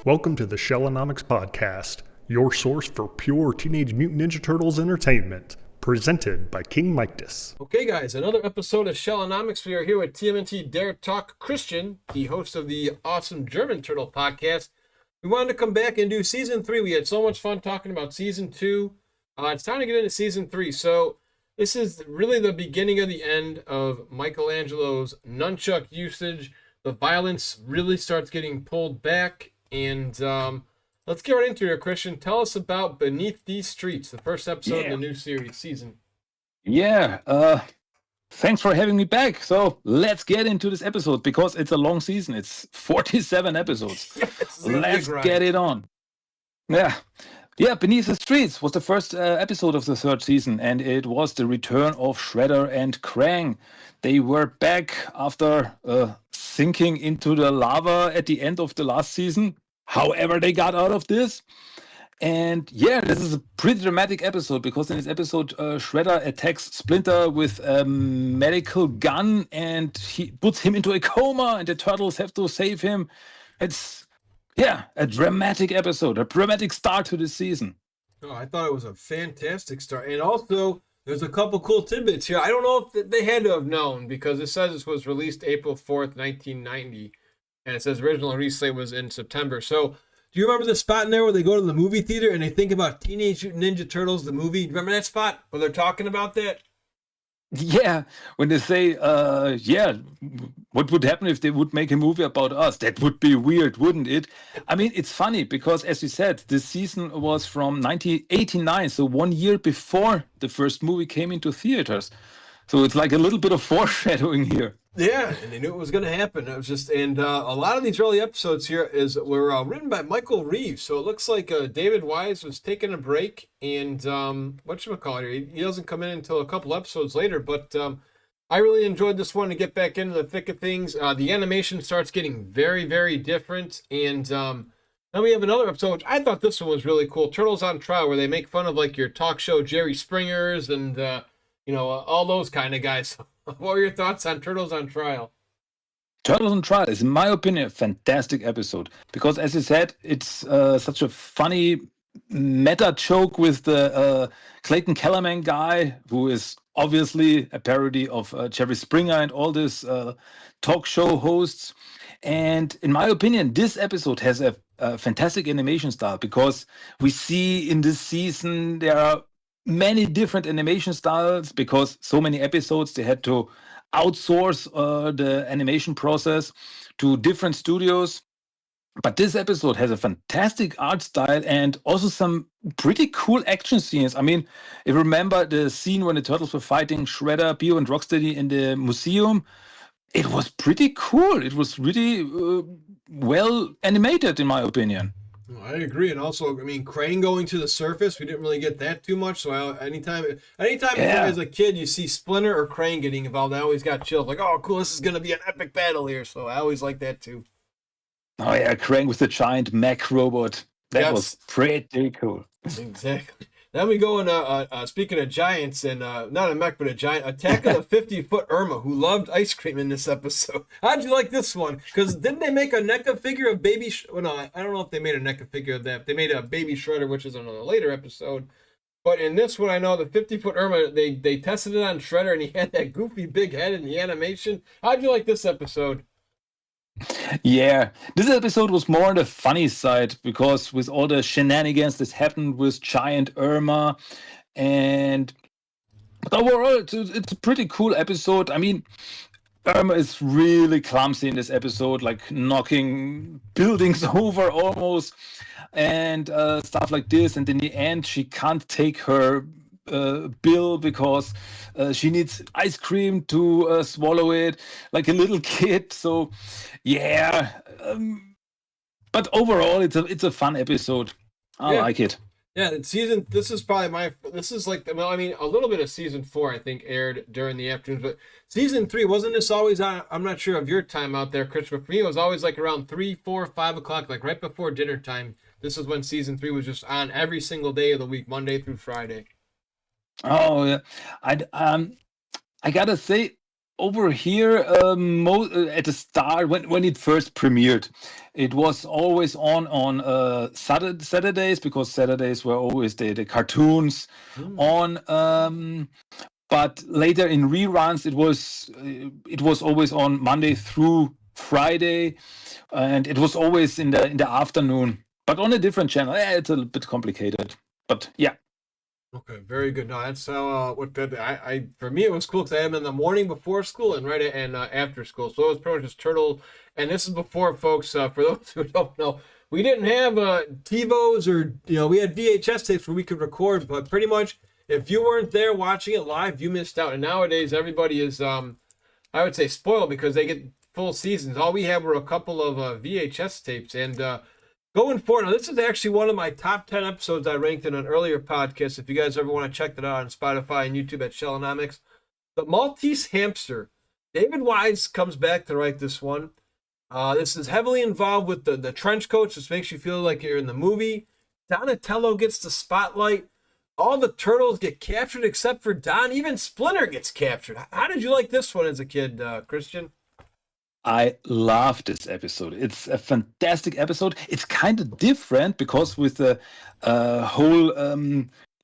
Welcome to the Shellonomics Podcast, your source for pure Teenage Mutant Ninja Turtles entertainment, presented by King Mictus. Okay, guys, another episode of Shellonomics. We are here with TMNTDERTALK Christian, the host of the awesome German Turtle podcast. We wanted to come back and do Season 3. We had so much fun talking about Season 2. It's time to get into Season 3. So this is really the beginning of the end of Michelangelo's nunchuck usage. The violence really starts getting pulled back. And let's get right into it, Christian. Tell us about Beneath These Streets, the first episode in the new season. Thanks for having me back. So let's get into this episode because it's a long season. It's 47 episodes. Let's get it on. Yeah, Beneath the Streets was the first episode of the third season, and it was the return of Shredder and Krang. They were back after sinking into the lava at the end of the last season. However, they got out of this. And yeah, this is a pretty dramatic episode because in this episode, Shredder attacks Splinter with a medical gun and he puts him into a coma and the turtles have to save him. It's, a dramatic episode, a dramatic start to the season. Oh, I thought it was a fantastic start. And also, there's a couple cool tidbits here. I don't know if they had to have known because it says this was released April 4th, 1990. And it says original release date was in September. So, do you remember the spot in there where they go to the movie theater and they think about Teenage Mutant Ninja Turtles, the movie? Remember that spot where they're talking about that? Yeah, when they say, what would happen if they would make a movie about us? That would be weird, wouldn't it? I mean, it's funny because, as you said, this season was from 1989, so 1 year before the first movie came into theaters. So it's like a little bit of foreshadowing here. Yeah, and they knew it was going to happen. It was just, and a lot of these early episodes here were written by Michael Reeves. So it looks like David Wise was taking a break, and whatchamacallit, he doesn't come in until a couple episodes later. But I really enjoyed this one to get back into the thick of things. The animation starts getting very, very different, and then we have another episode, which I thought this one was really cool. Turtles on Trial, where they make fun of like your talk show Jerry Springers and all those kind of guys. What were your thoughts on Turtles on Trial? Turtles on Trial is, in my opinion, a fantastic episode because, as you said, it's such a funny meta joke with the Clayton Kellerman guy, who is obviously a parody of Jerry Springer and all these talk show hosts. And in my opinion, this episode has a fantastic animation style because we see in this season there are many different animation styles because so many episodes they had to outsource the animation process to different studios. But this episode has a fantastic art style and also some pretty cool action scenes. I mean, if you remember the scene when the turtles were fighting Shredder, Bio, and Rocksteady in the museum, it was pretty cool. It was really well animated, in my opinion. I agree, and also, I mean, Krang going to the surface, we didn't really get that too much. So anytime as a kid you see Splinter or Krang getting involved, I always got chills. Like, oh, cool, this is going to be an epic battle here. So I always like that too. Oh yeah, Krang with the giant mech robot. That was pretty cool. Exactly. Then we go in, speaking of giants, and not a mech, but a giant, Attack of the 50-Foot Irma, who loved ice cream in this episode. How'd you like this one? Because didn't they make a NECA figure of Baby well, no, I don't know if they made a NECA figure of that. They made a Baby Shredder, which is on a later episode. But in this one, I know the 50-Foot Irma, they tested it on Shredder, and he had that goofy big head in the animation. How'd you like this episode? Yeah, this episode was more on the funny side because with all the shenanigans that happened with Giant Irma, and overall it's a pretty cool episode. I mean, Irma is really clumsy in this episode, like knocking buildings over almost and stuff like this. And in the end, she can't take her bill because she needs ice cream to swallow it like a little kid. So but overall it's a fun episode. I like it. Yeah, this is probably a little bit of season 4 I think aired during the afternoons, but season 3, wasn't this always on? I'm not sure of your time out there, Chris, but for me it was always like around 3, 4, 5 o'clock, like right before dinner time. This is when season 3 was just on every single day of the week, Monday through Friday. Oh yeah, I gotta say, over here, at the start when it first premiered, it was always on Saturdays, because Saturdays were always the cartoons on. But later in reruns, it was always on Monday through Friday, and it was always in the afternoon, but on a different channel. It's a little bit complicated, but yeah. Okay, very good. No, that's how what that I for me it was cool because I had them in the morning before school and after school. So it was pretty much just Turtle. And this is before, folks. For those who don't know, we didn't have TiVos or we had VHS tapes where we could record, but pretty much if you weren't there watching it live, you missed out. And nowadays everybody is I would say spoiled because they get full seasons. All we had were a couple of VHS tapes and. Going forward, now this is actually one of my top 10 episodes I ranked in an earlier podcast. If you guys ever want to check that out on Spotify and YouTube at Shellonomics. The Maltese Hamster. David Wise comes back to write this one. This is heavily involved with the trench coats, which makes you feel like you're in the movie. Donatello gets the spotlight. All the turtles get captured except for Don. Even Splinter gets captured. How did you like this one as a kid, Christian? I love this episode. It's a fantastic episode. It's kind of different because with the whole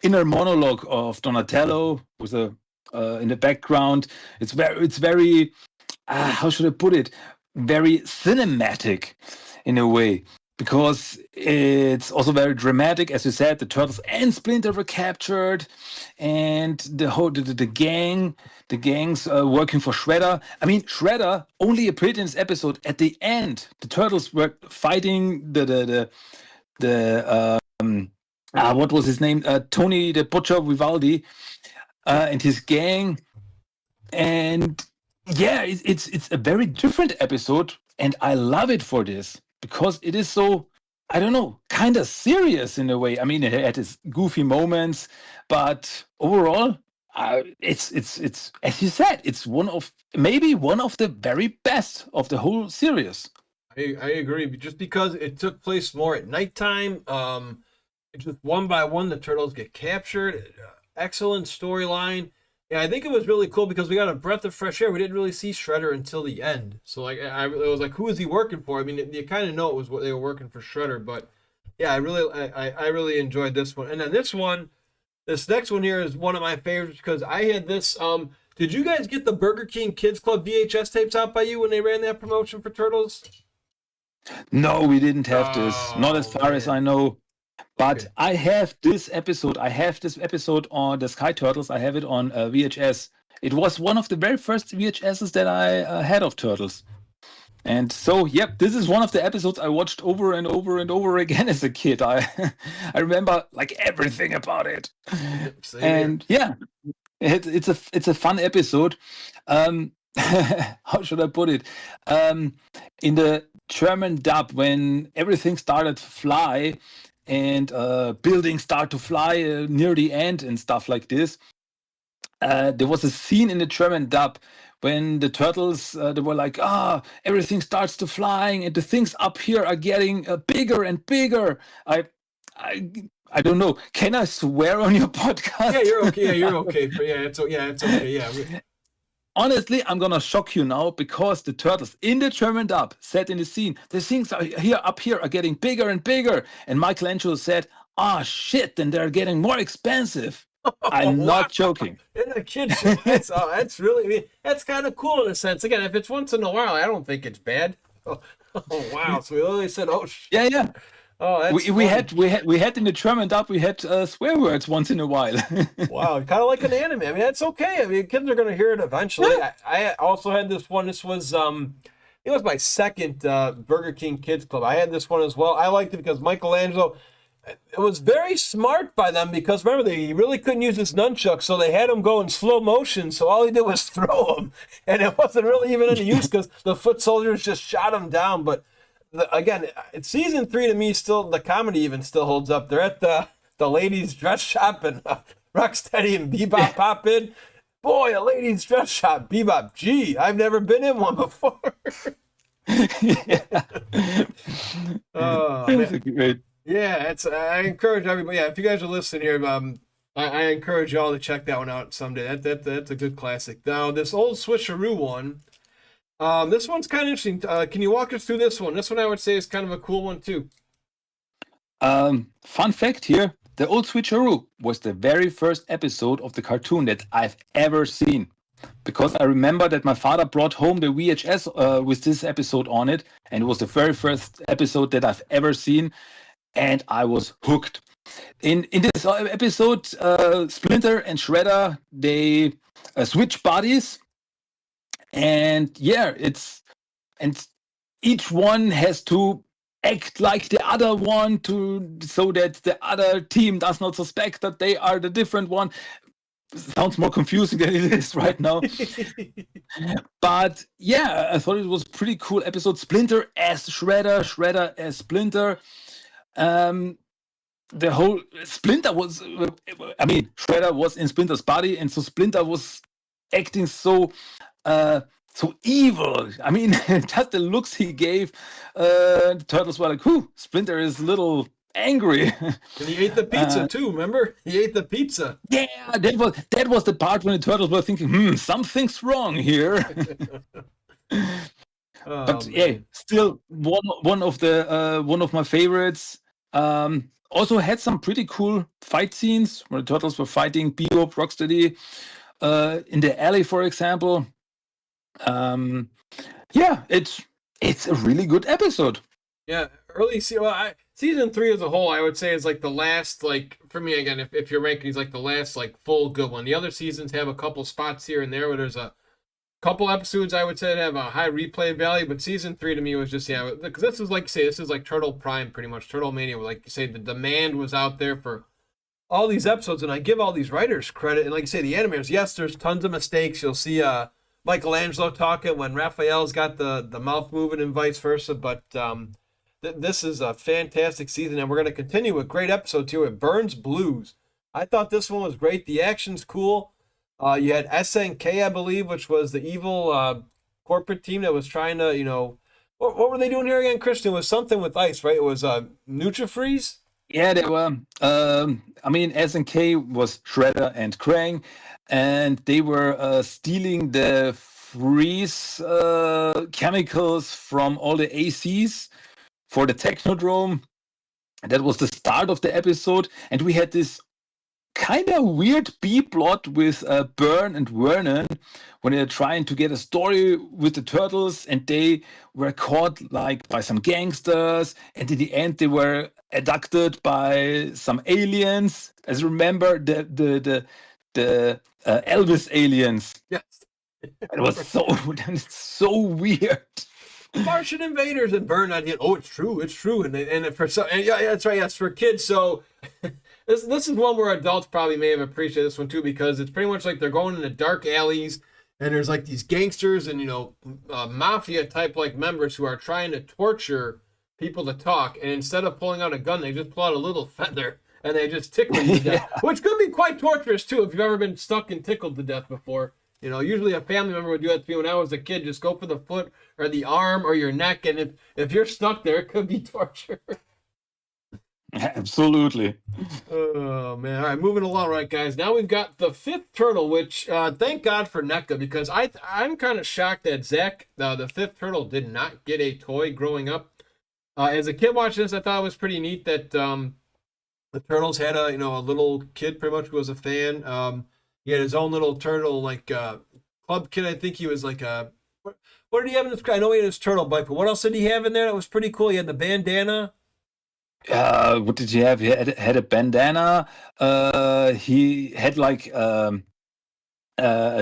inner monologue of Donatello with in the background, it's very how should I put it? Very cinematic in a way, because it's also very dramatic. As you said, the turtles and Splinter were captured, and the gangs working for Shredder. I mean, Shredder only appeared in this episode at the end. The turtles were fighting what was his name? Tony the Butcher Vivaldi and his gang. And yeah, it's a very different episode, and I love it for this because it is so, I don't know, kind of serious in a way. I mean, it had its goofy moments, but overall, it's as you said, it's maybe one of the very best of the whole series. I agree, just because it took place more at nighttime. It just one by one the turtles get captured. Excellent storyline. Yeah, I think it was really cool because we got a breath of fresh air. We didn't really see Shredder until the end, so like it was like, who is he working for? I mean, you kind of know it was what they were working for Shredder, but yeah, I really enjoyed this one. And then this next one here is one of my favorites because I had this. Did you guys get the Burger King Kids Club VHS tapes out by you when they ran that promotion for Turtles? No, we didn't have this. Not as far as I know. But okay. I have this episode on the Sky Turtles. I have it on VHS. It was one of the very first VHSs that I had of Turtles. And so, yep, this is one of the episodes I watched over and over and over again as a kid. I remember like everything about it. And yeah, it's a fun episode. How should I put it? In the German dub, when everything started to fly and buildings start to fly near the end and stuff like this, there was a scene in the German dub when the turtles, they were like, everything starts to flying and the things up here are getting bigger and bigger. I don't know. Can I swear on your podcast? Yeah, you're okay. Yeah, you're okay. It's okay. Yeah. Honestly, I'm gonna shock you now because the turtles in the German dub said in the scene, the things up here are getting bigger and bigger. And Michelangelo said, shit, then they're getting more expensive. I'm not joking. In a kid show, that's really, I mean, that's kind of cool in a sense. Again, if it's once in a while, I don't think it's bad. Oh wow! So we literally said, shit. Yeah. Oh, that's we had in the German dub, we had swear words once in a while. Wow, kind of like an anime. I mean, that's okay. I mean, kids are going to hear it eventually. Yeah. I also had this one. This was it was my second Burger King Kids Club. I had this one as well. I liked it because Michelangelo. It was very smart by them because remember he really couldn't use his nunchuck, so they had him go in slow motion. So all he did was throw him, and it wasn't really even any use because the foot soldiers just shot him down. But again, season 3 to me still the comedy even still holds up. They're at the ladies' dress shop and Rocksteady and Bebop pop in. Boy, a ladies' dress shop, Bebop. Gee, I've never been in one before. That's great. Yeah, I encourage everybody. Yeah, if you guys are listening here, I encourage y'all to check that one out someday. That's a good classic. Now, this old switcheroo one, this one's kind of interesting. Can you walk us through this one? This one I would say is kind of a cool one too. Fun fact here: the old switcheroo was the very first episode of the cartoon that I've ever seen. Because I remember that my father brought home the VHS with this episode on it, and it was the very first episode that I've ever seen, and I was hooked. In this episode, Splinter and Shredder, they switch bodies, and each one has to act like the other one so that the other team does not suspect that they are the different one. Sounds more confusing than it is right now. But yeah, I thought it was a pretty cool episode. Splinter as Shredder, Shredder as Splinter. The whole Splinter was, Shredder was in Splinter's body, and so Splinter was acting so evil. I mean, just the looks he gave, the turtles were like, "Whew, Splinter is a little angry." And he ate the pizza too, remember? He ate the pizza. Yeah, that was the part when the turtles were thinking, something's wrong here. But yeah, still one of my favorites. Also had some pretty cool fight scenes where the turtles were fighting Bebop, Rocksteady, in the alley, for example. Yeah, it's a really good episode. Yeah, season 3 as a whole, I would say is like the last, like, for me again, if you're ranking, he's like the last like full good one. The other seasons have a couple spots here and there where there's a couple episodes I would say that have a high replay value, but season 3 to me was just, because this is like you say, this is like Turtle Prime pretty much, Turtle Mania, where like you say the demand was out there for all these episodes, and I give all these writers credit, and like you say, the animators, yes, there's tons of mistakes. You'll see Michelangelo talking when Raphael's got the mouth moving and vice versa, but this is a fantastic season, and we're going to continue with great episodes here with Burns Blues. I thought this one was great. The action's cool. You had SNK, I believe, which was the evil corporate team that was trying to, what were they doing here again, Christian? It was something with ice, right? It was Nutrifreeze? Yeah, they were. SNK was Shredder and Krang, and they were stealing the freeze chemicals from all the ACs for the Technodrome. That was the start of the episode, and we had this kind of weird B-plot with Byrne and Vernon when they're trying to get a story with the turtles, and they were caught like by some gangsters, and in the end they were abducted by some aliens. As you remember, the Elvis aliens. Yes. It was so weird. Martian invaders, and Byrne idea. Oh, it's true, and yeah, that's right. Yes, for kids. So this is one where adults probably may have appreciated this one too, because it's pretty much like they're going into dark alleys, and there's like these gangsters and mafia type like members who are trying to torture people to talk, and instead of pulling out a gun, they just pull out a little feather and they just tickle you to death, which could be quite torturous too if you've ever been stuck and tickled to death before. Usually a family member would do that to me when I was a kid. Just go for the foot or the arm or your neck, and if you're stuck there, it could be torture. Absolutely. Oh, man. All right, moving along, right, guys. Now we've got the fifth turtle, which thank God for NECA, because I'm kind of shocked that Zach, the fifth turtle, did not get a toy growing up. As a kid watching this, I thought it was pretty neat that the turtles had a little kid pretty much who was a fan. He had his own little turtle, like, club kid. I think he was like a... What did he have in his... I know he had his turtle bike, but what else did he have in there that was pretty cool? He had the bandana. What did he have? He had a bandana. He had like a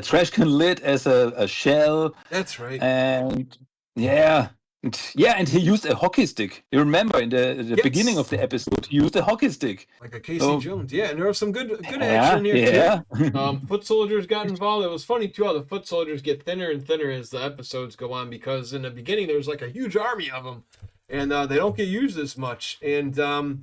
trash can lid as a shell. That's right. And and he used a hockey stick. You remember in the beginning of the episode, he used a hockey stick. Like a Casey Jones. Yeah, and there was some good action here too. Foot soldiers got involved. It was funny too how the foot soldiers get thinner and thinner as the episodes go on, because in the beginning there was like a huge army of them, and they don't get used as much. And the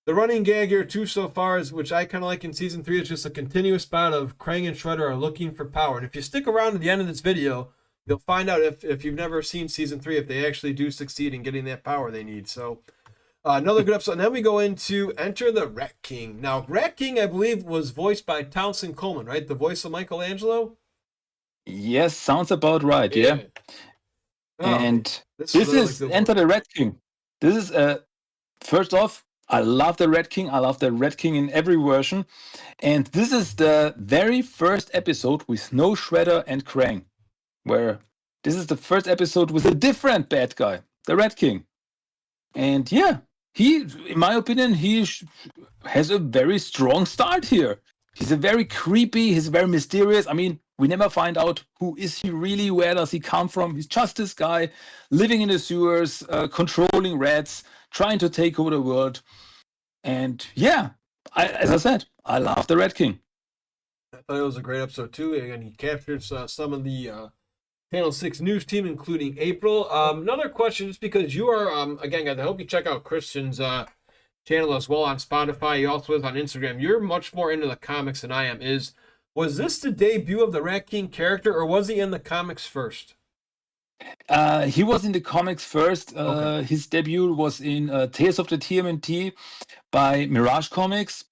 running gag here too so far is, which I kind of like in season 3, is just a continuous bout of Krang and Shredder are looking for power. And if you stick around to the end of this video, you'll find out if you've never seen season 3, if they actually do succeed in getting that power they need. So Another good episode. And then we go into Enter the Rat King. Now, Rat King, I believe, was voiced by Townsend Coleman, right? The voice of Michelangelo? Yes, sounds about right. Yeah. Oh, And this this another is good Enter one. the Red King. This is first off, I love the Red King. I love the Red King in every version. And this is the very first episode with no Shredder and Krang, where this is the first episode with a different bad guy, the Red King. And yeah, he, in my opinion, has a very strong start here. He's a very creepy, he's very mysterious. I mean, we never find out who is he really, where does he come from. He's just this guy living in the sewers, controlling rats, trying to take over the world. And yeah, as I said, I love the Red King. I thought it was a great episode too. And he captured some of the Channel 6 news team, including April. Another question, just because you are, again, guys, I hope you check out Christian's channel as well on Spotify. He also is on Instagram. You're much more into the comics than I am. Was this the debut of the Rat King character, or was he in the comics first? He was in the comics first. Okay. His debut was in Tales of the TMNT by Mirage Comics,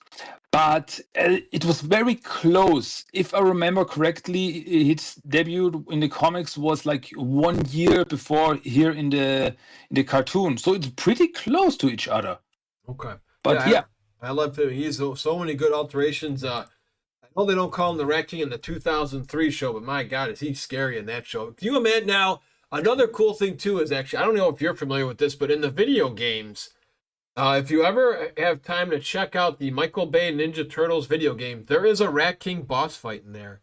but it was very close. If I remember correctly, his debut in the comics was like 1 year before here in the cartoon, so it's pretty close to each other. Okay. But yeah. I love him. He's so many good alterations. I know they don't call him the Rat King in the 2003 show, but my God, is he scary in that show. Can you imagine now? Another cool thing, too, is actually, I don't know if you're familiar with this, but in the video games, if you ever have time to check out the Michael Bay Ninja Turtles video game, there is a Rat King boss fight in there.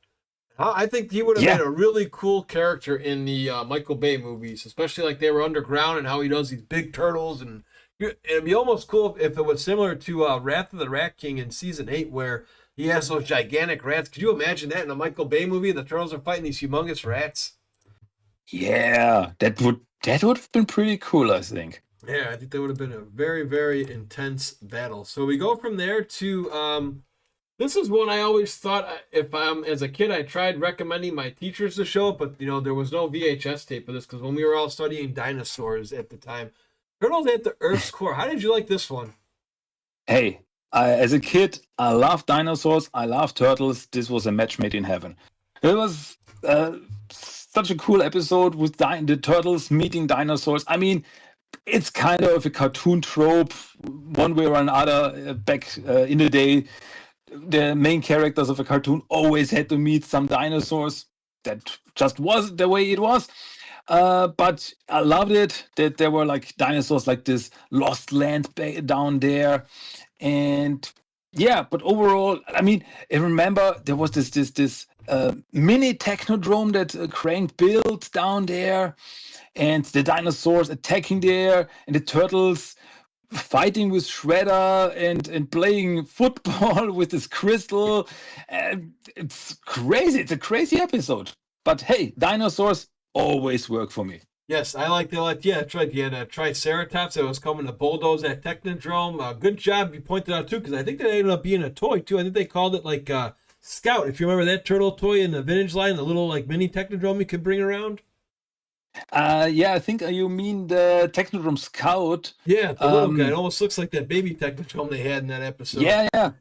I think he would have been a really cool character in the Michael Bay movies, especially like they were underground and how he does these big turtles. And it'd be almost cool if it was similar to Wrath of the Rat King in Season 8, where he has those gigantic rats. Could you imagine that in a Michael Bay movie? The turtles are fighting these humongous rats. Yeah, that would have been pretty cool, I think. Yeah, I think that would have been a very, very intense battle. So we go from there to this is one I always thought if as a kid I tried recommending my teachers to show it, but there was no VHS tape of this because when we were all studying dinosaurs at the time. Turtles at the Earth's Core. How did you like this one? Hey, as a kid, I love dinosaurs. I love turtles. This was a match made in heaven. It was such a cool episode with the turtles meeting dinosaurs. I mean, it's kind of a cartoon trope, one way or another. Back in the day, the main characters of a cartoon always had to meet some dinosaurs. That just was the way it was. But I loved it that there were like dinosaurs like this lost land down there. And yeah, but overall, I mean, I remember there was this mini technodrome that Crank built down there, and the dinosaurs attacking there, and the turtles fighting with Shredder and playing football with this crystal. It's crazy. It's a crazy episode. But hey, dinosaurs always work for me. Yes, I like that. Yeah, that's right. You had a Triceratops that was coming to bulldoze that Technodrome. Good job you pointed out, too, because I think that ended up being a toy, too. I think they called it, like, Scout. If you remember that turtle toy in the vintage line, the little, like, mini Technodrome you could bring around. Yeah, I think you mean the Technodrome Scout. Yeah, the little guy. It almost looks like that baby Technodrome they had in that episode. Yeah.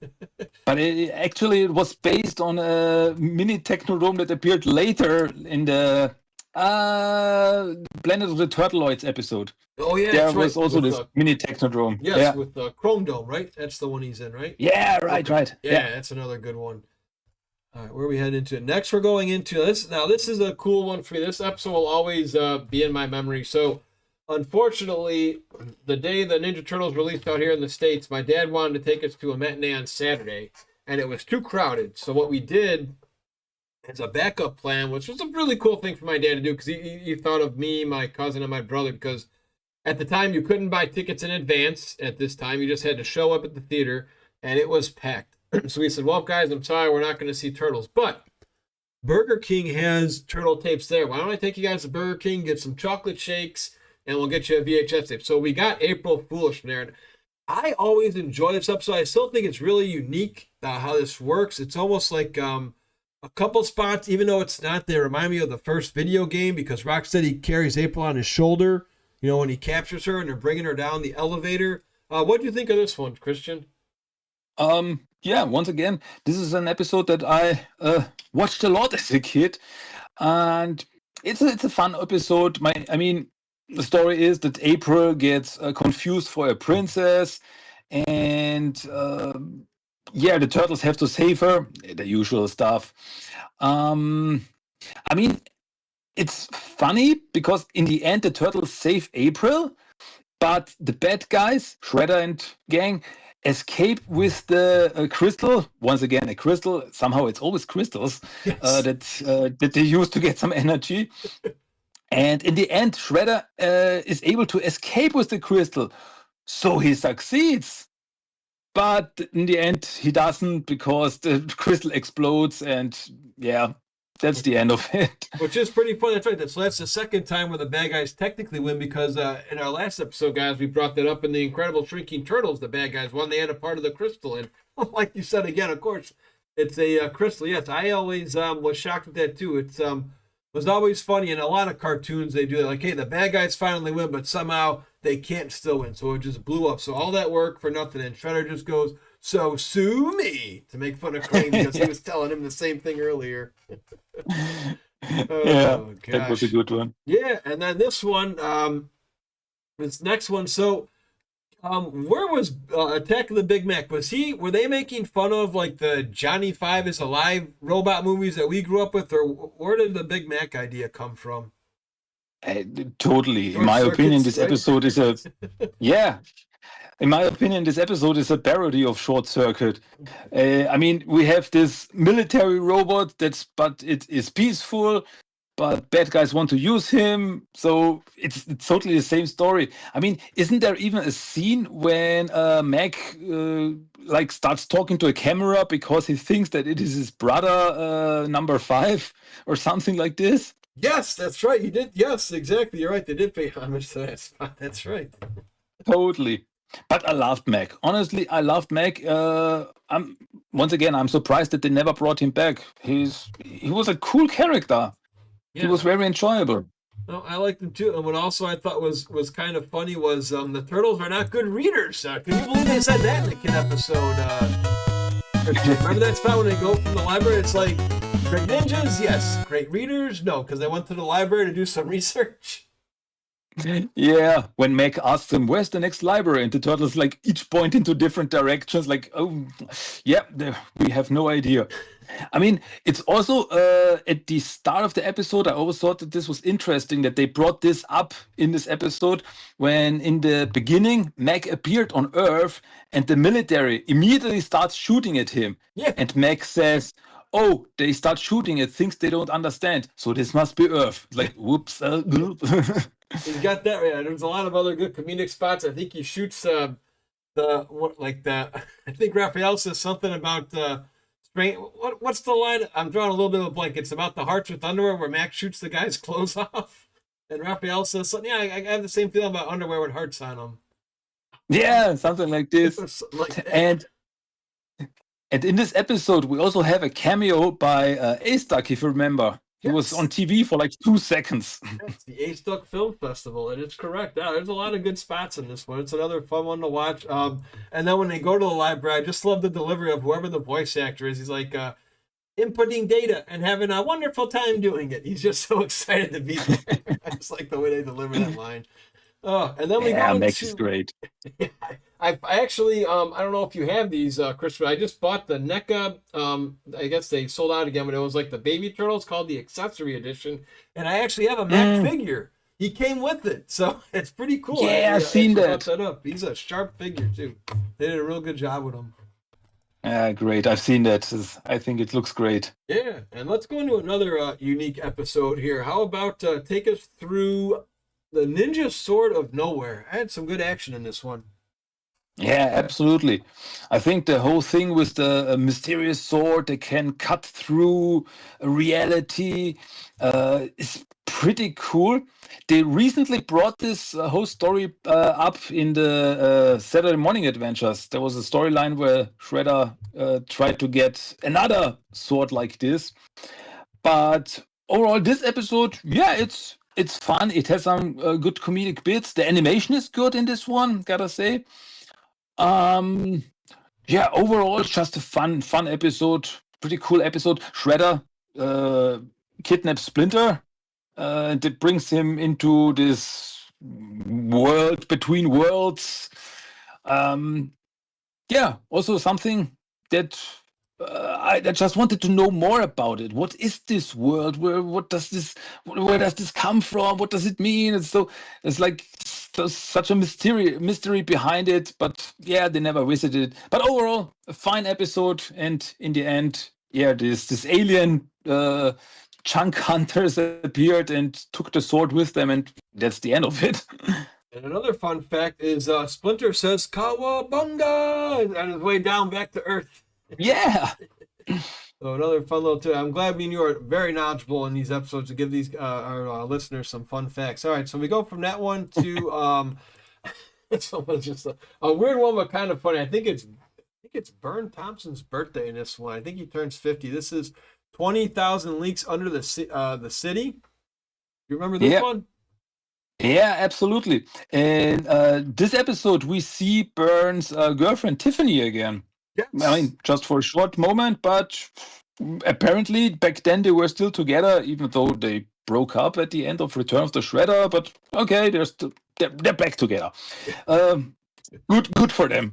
But it was based on a mini Technodrome that appeared later in the Planet of the Turtleoids episode. Oh, yeah, there that's was right. also this mini Technodrome. Yes, with Chrome Dome, right? That's the one he's in, right? Yeah, right. Yeah, that's another good one. All right, where are we heading into? Next, we're going into this. Now, this is a cool one for me. This episode will always be in my memory. So, unfortunately, the day the Ninja Turtles released out here in the States, my dad wanted to take us to a matinee on Saturday, and it was too crowded. So what we did as a backup plan, which was a really cool thing for my dad to do, because he thought of me, my cousin, and my brother, because at the time you couldn't buy tickets in advance at this time. You just had to show up at the theater, and it was packed. So we said, well, guys, I'm sorry, we're not going to see Turtles. But Burger King has turtle tapes there. Why don't I take you guys to Burger King, get some chocolate shakes, and we'll get you a VHS tape. So we got April Foolish from there. I always enjoy this episode. I still think it's really unique how this works. It's almost like a couple spots, even though it's not, they remind me of the first video game, because Rocksteady carries April on his shoulder, when he captures her and they're bringing her down the elevator. What do you think of this one, Christian? Yeah, once again, this is an episode that I watched a lot as a kid, and it's a fun episode. I mean, the story is that April gets confused for a princess, and yeah, the turtles have to save her. The usual stuff. Um, I mean, it's funny because in the end, the turtles save April, but the bad guys, Shredder and gang, escape with the crystal. Once again, a crystal. Somehow, it's always crystals Yes. that they use to get some energy. And in the end, Shredder is able to escape with the crystal, so he succeeds. But in the end, he doesn't because the crystal explodes, and yeah, that's the end of it. Which is pretty funny. That's right. So that's the second time where the bad guys technically win because in our last episode, guys, we brought that up in the Incredible Shrinking Turtles. The bad guys won. They had a part of the crystal, and like you said again, of course, it's a crystal. Yes, I always was shocked with that too. It's was always funny in a lot of cartoons. They do that, like, hey, the bad guys finally win, but somehow they can't still win, so it just blew up. So all that work for nothing, and Shredder just goes, "So sue me," to make fun of Crane because he was telling him the same thing earlier. Yeah, that was a good one. Yeah, and then this one, this next one. So, where was Attack of the Big Mac? Were they making fun of like the Johnny Five is Alive robot movies that we grew up with, or where did the Big Mac idea come from? Totally. In my opinion, this episode is a yeah. In my opinion, this episode is a parody of Short Circuit. I mean, we have this military robot but it is peaceful, but bad guys want to use him, so it's totally the same story. I mean, isn't there even a scene when Mac like starts talking to a camera because he thinks that it is his brother, number 5, or something like this? Yes, that's right. You did. Yes, exactly. You're right. They did pay homage to that spot. That's right. Totally. But I loved Mac. Honestly, I loved Mac. I'm surprised that they never brought him back. He was a cool character. Yeah. He was very enjoyable. No, I liked him too. And what also I thought was kind of funny was the turtles are not good readers. Can you believe they said that in the kid episode? Remember that spot when they go from the library? It's like, great ninjas, yes. Great readers, no, because they went to the library to do some research. Yeah, when Mac asks them, where's the next library? And the turtles like each point into different directions, like, oh, yeah, we have no idea. I mean, it's also at the start of the episode, I always thought that this was interesting that they brought this up in this episode when in the beginning, Mac appeared on Earth and the military immediately starts shooting at him. Yeah. And Mac says, oh, they start shooting at things they don't understand. So this must be Earth. Like, whoops. You got that right. There's a lot of other good comedic spots. I think he shoots I think Raphael says something about what's the line? I'm drawing a little bit of a blank. It's about the hearts with underwear where Max shoots the guy's clothes off. And Raphael says something. Yeah, I have the same feeling about underwear with hearts on them. Yeah, something like this. And in this episode, we also have a cameo by A-Stuck, if you remember. He was on TV for like 2 seconds. It's the A-Stuck Film Festival, and it's correct. Yeah, there's a lot of good spots in this one. It's another fun one to watch. And then when they go to the library, I just love the delivery of whoever the voice actor is. He's like inputting data and having a wonderful time doing it. He's just so excited to be there. I just like the way they deliver that line. And then we go into... Max is great. I actually, I don't know if you have these, Chris, but I just bought the NECA. I guess they sold out again, but it was like the Baby Turtles called the Accessory Edition. And I actually have a Mac figure. He came with it. So it's pretty cool. Yeah, I've seen that. Up. He's a sharp figure, too. They did a real good job with him. Great. I've seen that. I think it looks great. Yeah. And let's go into another unique episode here. How about take us through the Ninja Sword of Nowhere? I had some good action in this one. Yeah, absolutely. I think the whole thing with the mysterious sword that can cut through reality is pretty cool. They recently brought this whole story up in the Saturday Morning Adventures. There was a storyline where Shredder tried to get another sword like this. But overall, this episode, yeah, it's fun. It has some good comedic bits. The animation is good in this one, gotta say. Yeah, overall, it's just a fun episode. Pretty cool episode. Shredder kidnaps Splinter. And it brings him into this world between worlds. Yeah, also something that I just wanted to know more about it. What is this world? Where does this come from? What does it mean? It's like such a mystery behind it. But yeah, they never visited. But overall, a fine episode. And in the end, yeah, this alien chunk hunters appeared and took the sword with them, and that's the end of it. And another fun fact is Splinter says "Kawabunga" on his way down back to Earth. Yeah. So another fun little tip. I'm glad me and you are very knowledgeable in these episodes to give these our listeners some fun facts. All right, so we go from that one to someone's just a weird one, but kind of funny. I think it's Vern Thompson's birthday in this one. I think he turns 50. This is 20,000 Leagues Under the City. You remember this one? Yeah, absolutely. And this episode, we see Byrne's girlfriend Tiffany again. Yes. I mean, just for a short moment, but apparently back then they were still together, even though they broke up at the end of Return of the Shredder. But okay, they're back together. Good for them.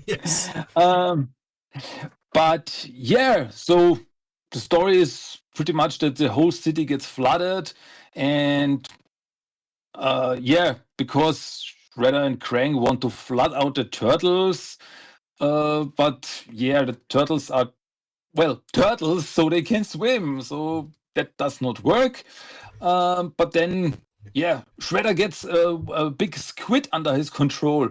Yes. But yeah, so the story is pretty much that the whole city gets flooded, and because Shredder and Krang want to flood out the turtles, but yeah, the turtles are turtles, so they can swim, so that does not work. But then, yeah, Shredder gets a big squid under his control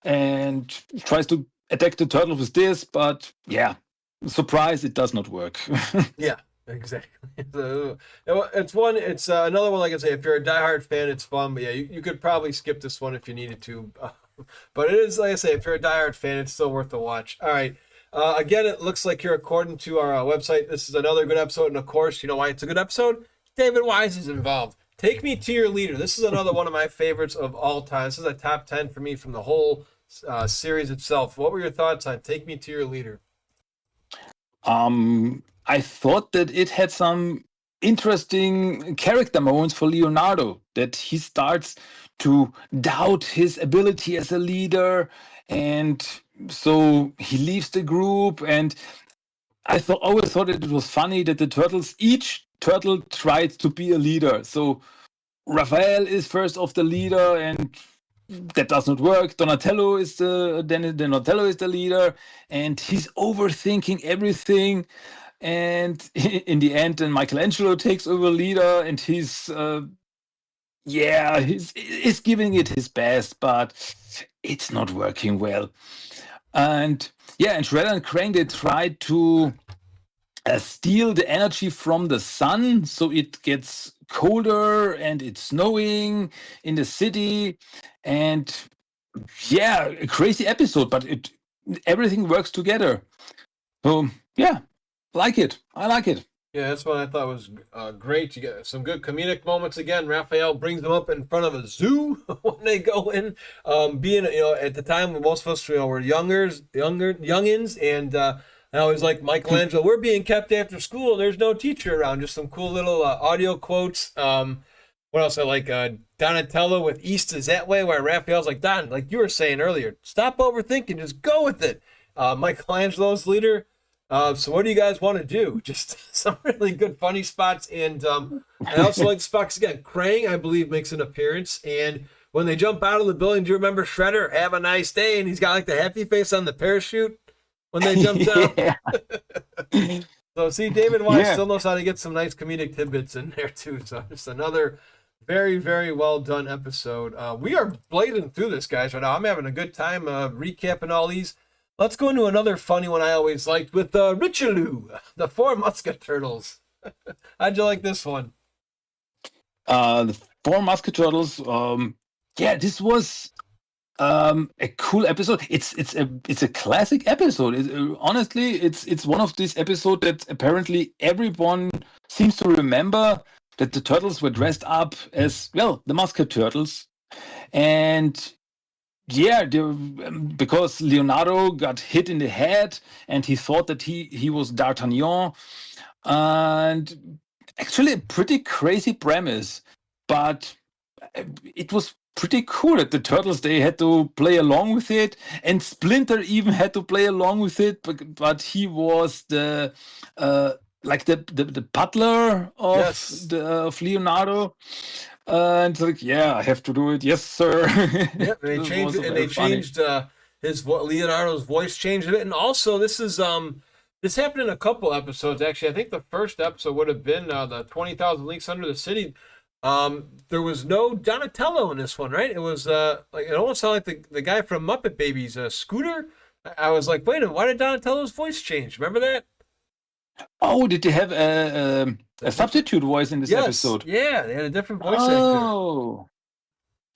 and tries to attack the turtle with this, but yeah, surprise, it does not work. Yeah. Exactly. So, it's another one. Like I say, if you're a diehard fan, it's fun. But yeah, you could probably skip this one if you needed to. But it is, like I say, if you're a diehard fan, it's still worth the watch. All right. Again, it looks like here, according to our website, this is another good episode. And of course, you know why it's a good episode? David Wise is involved. Take Me to Your Leader. This is another one of my favorites of all time. This is a top 10 for me from the whole series itself. What were your thoughts on Take Me to Your Leader? I thought that it had some interesting character moments for Leonardo, that he starts to doubt his ability as a leader, and so he leaves the group. And I always thought it was funny that each turtle tried to be a leader. So Raphael is first of the leader, and that does not work. Donatello is Donatello is the leader, and he's overthinking everything. And in the end, then Michelangelo takes over leader, and he's giving it his best, but it's not working well. And yeah, and Shredder and Krang, they tried to steal the energy from the sun, so it gets colder and it's snowing in the city. And yeah, a crazy episode, but everything works together. So yeah, I like it. Yeah, that's what I thought was great. You get some good comedic moments again. Raphael brings them up in front of a zoo when they go in. Being, at the time when most of us, were youngins, and I always like Michelangelo. We're being kept after school. There's no teacher around. Just some cool little audio quotes. What else I like? Donatello with East is that way, where Raphael's like, Don, like you were saying earlier, stop overthinking, just go with it. Michelangelo's leader. So what do you guys want to do? Just some really good funny spots. And I also like spots again. Krang, I believe, makes an appearance. And when they jump out of the building, do you remember Shredder? Have a nice day. And he's got like the happy face on the parachute when they jump down. So see, David Wise still knows how to get some nice comedic tidbits in there too. So just another very, very well done episode. We are blading through this, guys, right now. I'm having a good time recapping all these. Let's go into another funny one I always liked with Richelieu, the Four Musketeers. How'd you like this one? The Four Musketeers. This was a cool episode. It's a classic episode. Honestly, it's one of these episodes that apparently everyone seems to remember, that the turtles were dressed up as the Musketeers, and yeah, because Leonardo got hit in the head, and he thought that he was D'Artagnan, and actually a pretty crazy premise, but it was pretty cool that the turtles, they had to play along with it, and Splinter even had to play along with it, but he was the like the butler Yes. of Leonardo. And it's like, yeah, I have to do it. Yes, sir. Yep, and they It changed was it, and very they funny. changed Leonardo's voice changed a bit, and also this happened in a couple episodes actually. I think the first episode would have been the 20,000 Leagues Under the City. There was no Donatello in this one, right? It was like it almost sounded like the guy from Muppet Babies, Scooter. I was like, wait a minute, why did Donatello's voice change? Remember that? Oh, did they have a substitute voice in this Yes, episode? yeah, they had a different voice actor. Oh,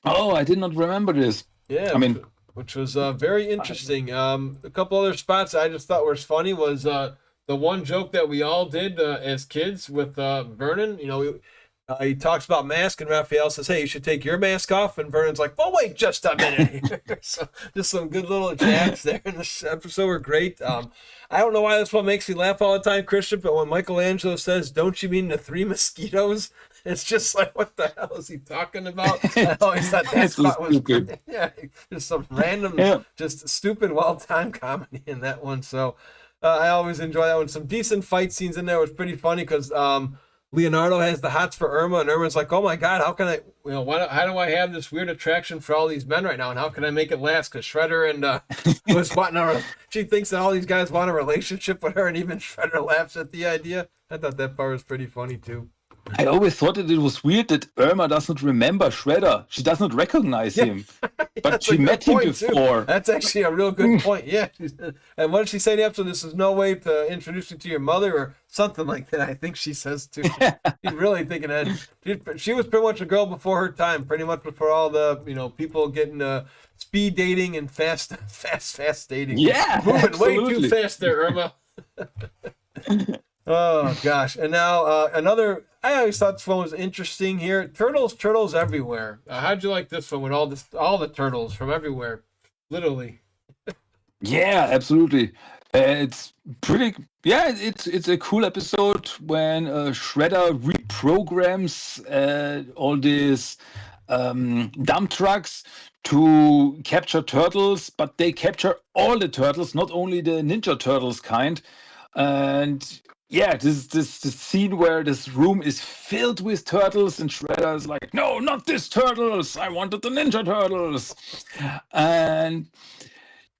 I did not remember this. Yeah, I mean, which was very interesting. A couple other spots I just thought was funny was the one joke that we all did as kids with Vernon. You know, he talks about mask, and Raphael says, "Hey, you should take your mask off." And Vernon's like, "Well, wait just a minute." So just some good little jabs there in this episode were great. I don't know why this one makes me laugh all the time, Christian, but when Michelangelo says, "Don't you mean the three mosquitoes?" It's just like, what the hell is he talking about? I always thought that it's so spot was stupid. great. Yeah, just some random, Yeah. just stupid, well-timed comedy in that one. So I always enjoy that one. Some decent fight scenes in there was pretty funny because Leonardo has the hots for Irma, and Irma's like, "Oh my God, how can I? You know, how do I have this weird attraction for all these men right now, and how can I make it last?" Because Shredder and was wanting she thinks that all these guys want a relationship with her, and even Shredder laughs at the idea. I thought that part was pretty funny too. I always thought that it was weird that Irma doesn't remember Shredder. She does not recognize him, but That's a she good met him point, too. before. That's actually a real good point. Yeah. And what did she say in the episode? "This is no way to introduce you to your mother," or something like that. I think she says too. She's really thinking that she was pretty much a girl before her time, pretty much before all the people getting speed dating and fast dating. Yeah, Moving way too absolutely. fast there, Irma. Oh gosh! And now another. I always thought this one was interesting. Here, turtles everywhere. How'd you like this one with all the turtles from everywhere, literally? Yeah, absolutely. It's pretty. Yeah, it's a cool episode when Shredder reprograms all these dump trucks to capture turtles, but they capture all the turtles, not only the Ninja Turtles kind. And yeah, this scene where this room is filled with turtles, and Shredder is like, "No, not these turtles! I wanted the Ninja Turtles!" And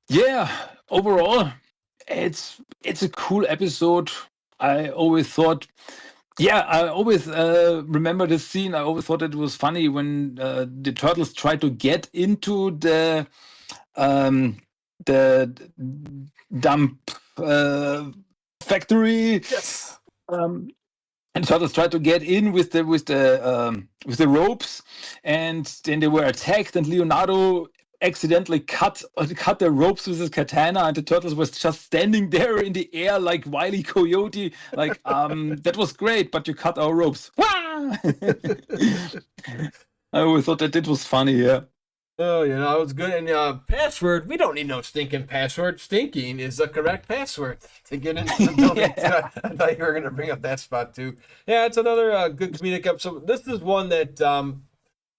yeah, overall, it's a cool episode. I always thought, yeah, I always remember this scene. I always thought it was funny when the turtles try to get into um, the dump factory. Yes. And turtles tried to get in with the ropes, and then they were attacked. And Leonardo accidentally cut the ropes with his katana, and the turtles was just standing there in the air like Wile E. Coyote. Like, that was great, but you cut our ropes. Wah! I always thought that it was funny. Yeah. Oh, it was good. And password, we don't need no stinking password. Stinking is the correct password to get into the building. Yeah. I thought you were going to bring up that spot too. Yeah, it's another good comedic episode. This is one that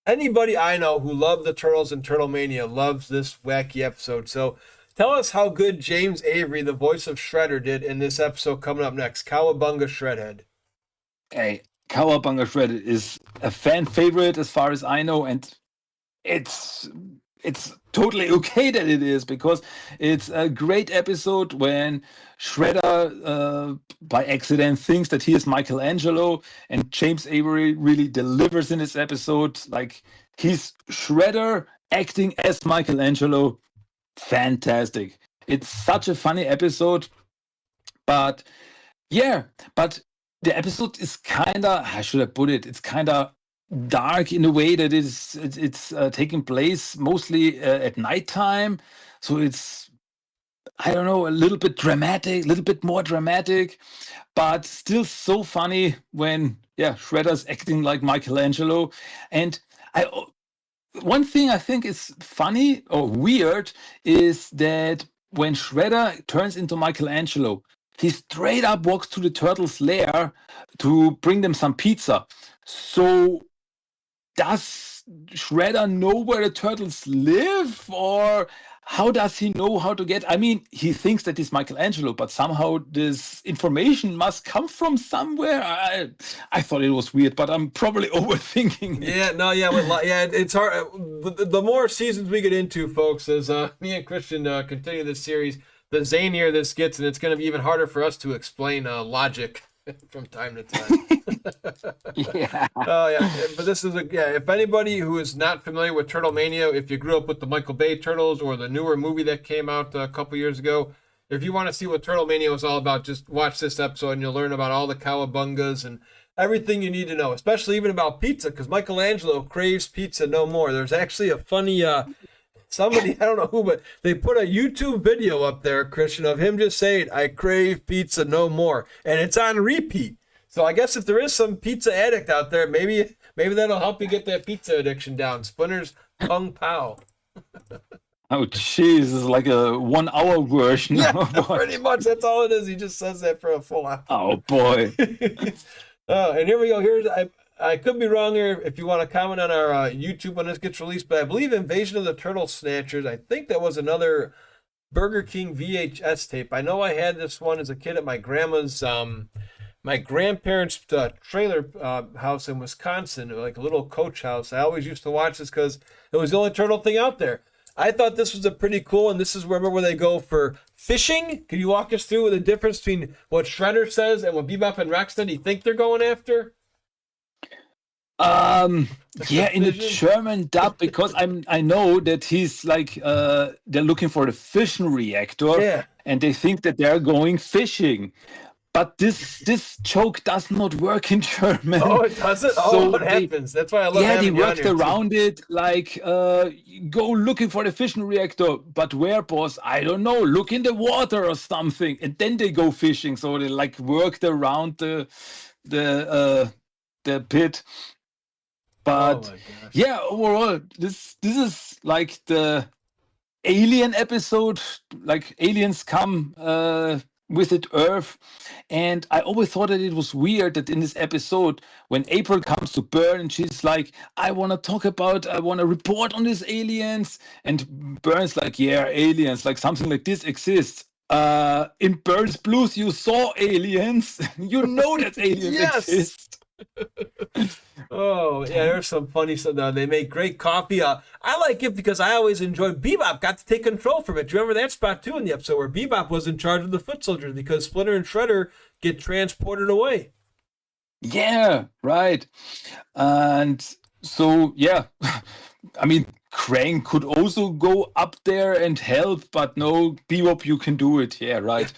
anybody I know who loved the Turtles and Turtle Mania loves this wacky episode. So tell us how good James Avery, the voice of Shredder, did in this episode coming up next. Cowabunga Shredhead. Hey, Cowabunga Shredder is a fan favorite as far as I know, and it's totally okay that it is, because it's a great episode when Shredder by accident thinks that he is Michelangelo, and James Avery really delivers in this episode. Like, he's Shredder acting as Michelangelo. Fantastic. It's such a funny episode, but yeah, but the episode is kinda, how should I put it? It's kinda dark in a way that it's taking place mostly at nighttime, so it's, I don't know, a little bit dramatic, a little bit more dramatic, but still so funny when Shredder's acting like Michelangelo. And I one thing I think is funny or weird is that when Shredder turns into Michelangelo, he straight up walks to the turtles' lair to bring them some pizza. So does Shredder know where the turtles live, or how does he know how to get? I mean, he thinks that he's Michelangelo, but somehow this information must come from somewhere. I thought it was weird, but I'm probably overthinking it. Yeah, it's hard. The more seasons we get into, folks, as me and Christian continue this series, the zanier this gets, and it's going to be even harder for us to explain logic from time to time. Yeah. Oh yeah, but this is if anybody who is not familiar with Turtle Mania, if you grew up with the Michael Bay Turtles or the newer movie that came out a couple years ago, if you want to see what Turtle Mania was all about, just watch this episode and you'll learn about all the cowabungas and everything you need to know, especially even about pizza, because Michelangelo craves pizza no more. There's actually a funny somebody, I don't know who, but they put a YouTube video up there, Christian, of him just saying, "I crave pizza no more," and it's on repeat. So I guess if there is some pizza addict out there, maybe that'll help you get that pizza addiction down. Splinter's Kung Pao. Oh, jeez, this is like a 1 hour version. Yeah, Oh, boy. pretty much. That's all it is. He just says that for a full hour. Oh, boy. And here we go. I could be wrong here if you want to comment on our YouTube when this gets released, but I believe Invasion of the Turtle Snatchers, I think that was another Burger King VHS tape. I know I had this one as a kid at my grandma's, my grandparents' trailer house in Wisconsin, like a little coach house. I always used to watch this because it was the only turtle thing out there. I thought this was a pretty cool, and this is where they go for fishing. Can you walk us through the difference between what Shredder says and what Bebop and Rocksteady think they're going after? Yeah, in the German dub, because I know that he's like they're looking for the fission reactor, and they think that they're going fishing. But this joke does not work in German. Oh, it doesn't? So what happens? That's why I love they having you on worked here, too. around it, like, go looking for the fission reactor. But where, boss? I don't know. Look in the water or something. And then they go fishing. So they like worked around the pit. But yeah, overall, this is like the alien episode. Like aliens come visit Earth, and I always thought that it was weird that in this episode, when April comes to Burn, and she's like, I want to report on these aliens, and Burn's like, yeah, aliens, like something like this exists. In Burn's Blues, you saw aliens. You know that aliens exist. Oh, yeah, there's some funny stuff. They make great coffee. I like it because I always enjoyed Bebop got to take control from it. Do you remember that spot, too, in the episode where Bebop was in charge of the foot soldiers because Splinter and Shredder get transported away? Yeah, right. And so, yeah, I mean, Krang could also go up there and help, but no, Bebop, you can do it. Yeah, right.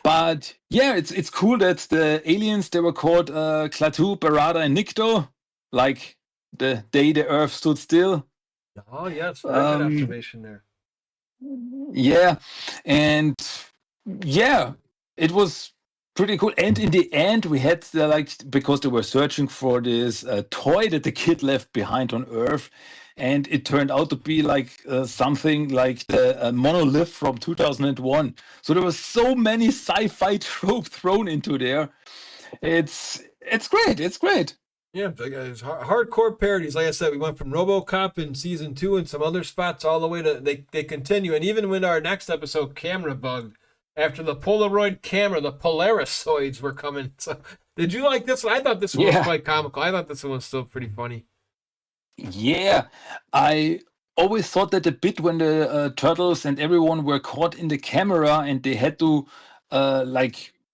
But yeah, it's cool that the aliens, they were called Klaatu, Barada, and Nikto, like the day the Earth stood still. Oh, yes, very good observation there. Yeah, and yeah, it was pretty cool. And in the end, we had because they were searching for this toy that the kid left behind on Earth, and it turned out to be like something like the monolith from 2001. So there were so many sci-fi tropes thrown into there. It's great. It's great. Yeah, it's hardcore parodies. Like I said, we went from RoboCop in season 2 and some other spots all the way to they continue. And even with our next episode, Camera Bug, after the Polaroid camera, the Polarisoids were coming. So, did you like this one? I thought this one was quite comical. I thought this one was still pretty funny. Yeah, I always thought that the bit when the turtles and everyone were caught in the camera and they had to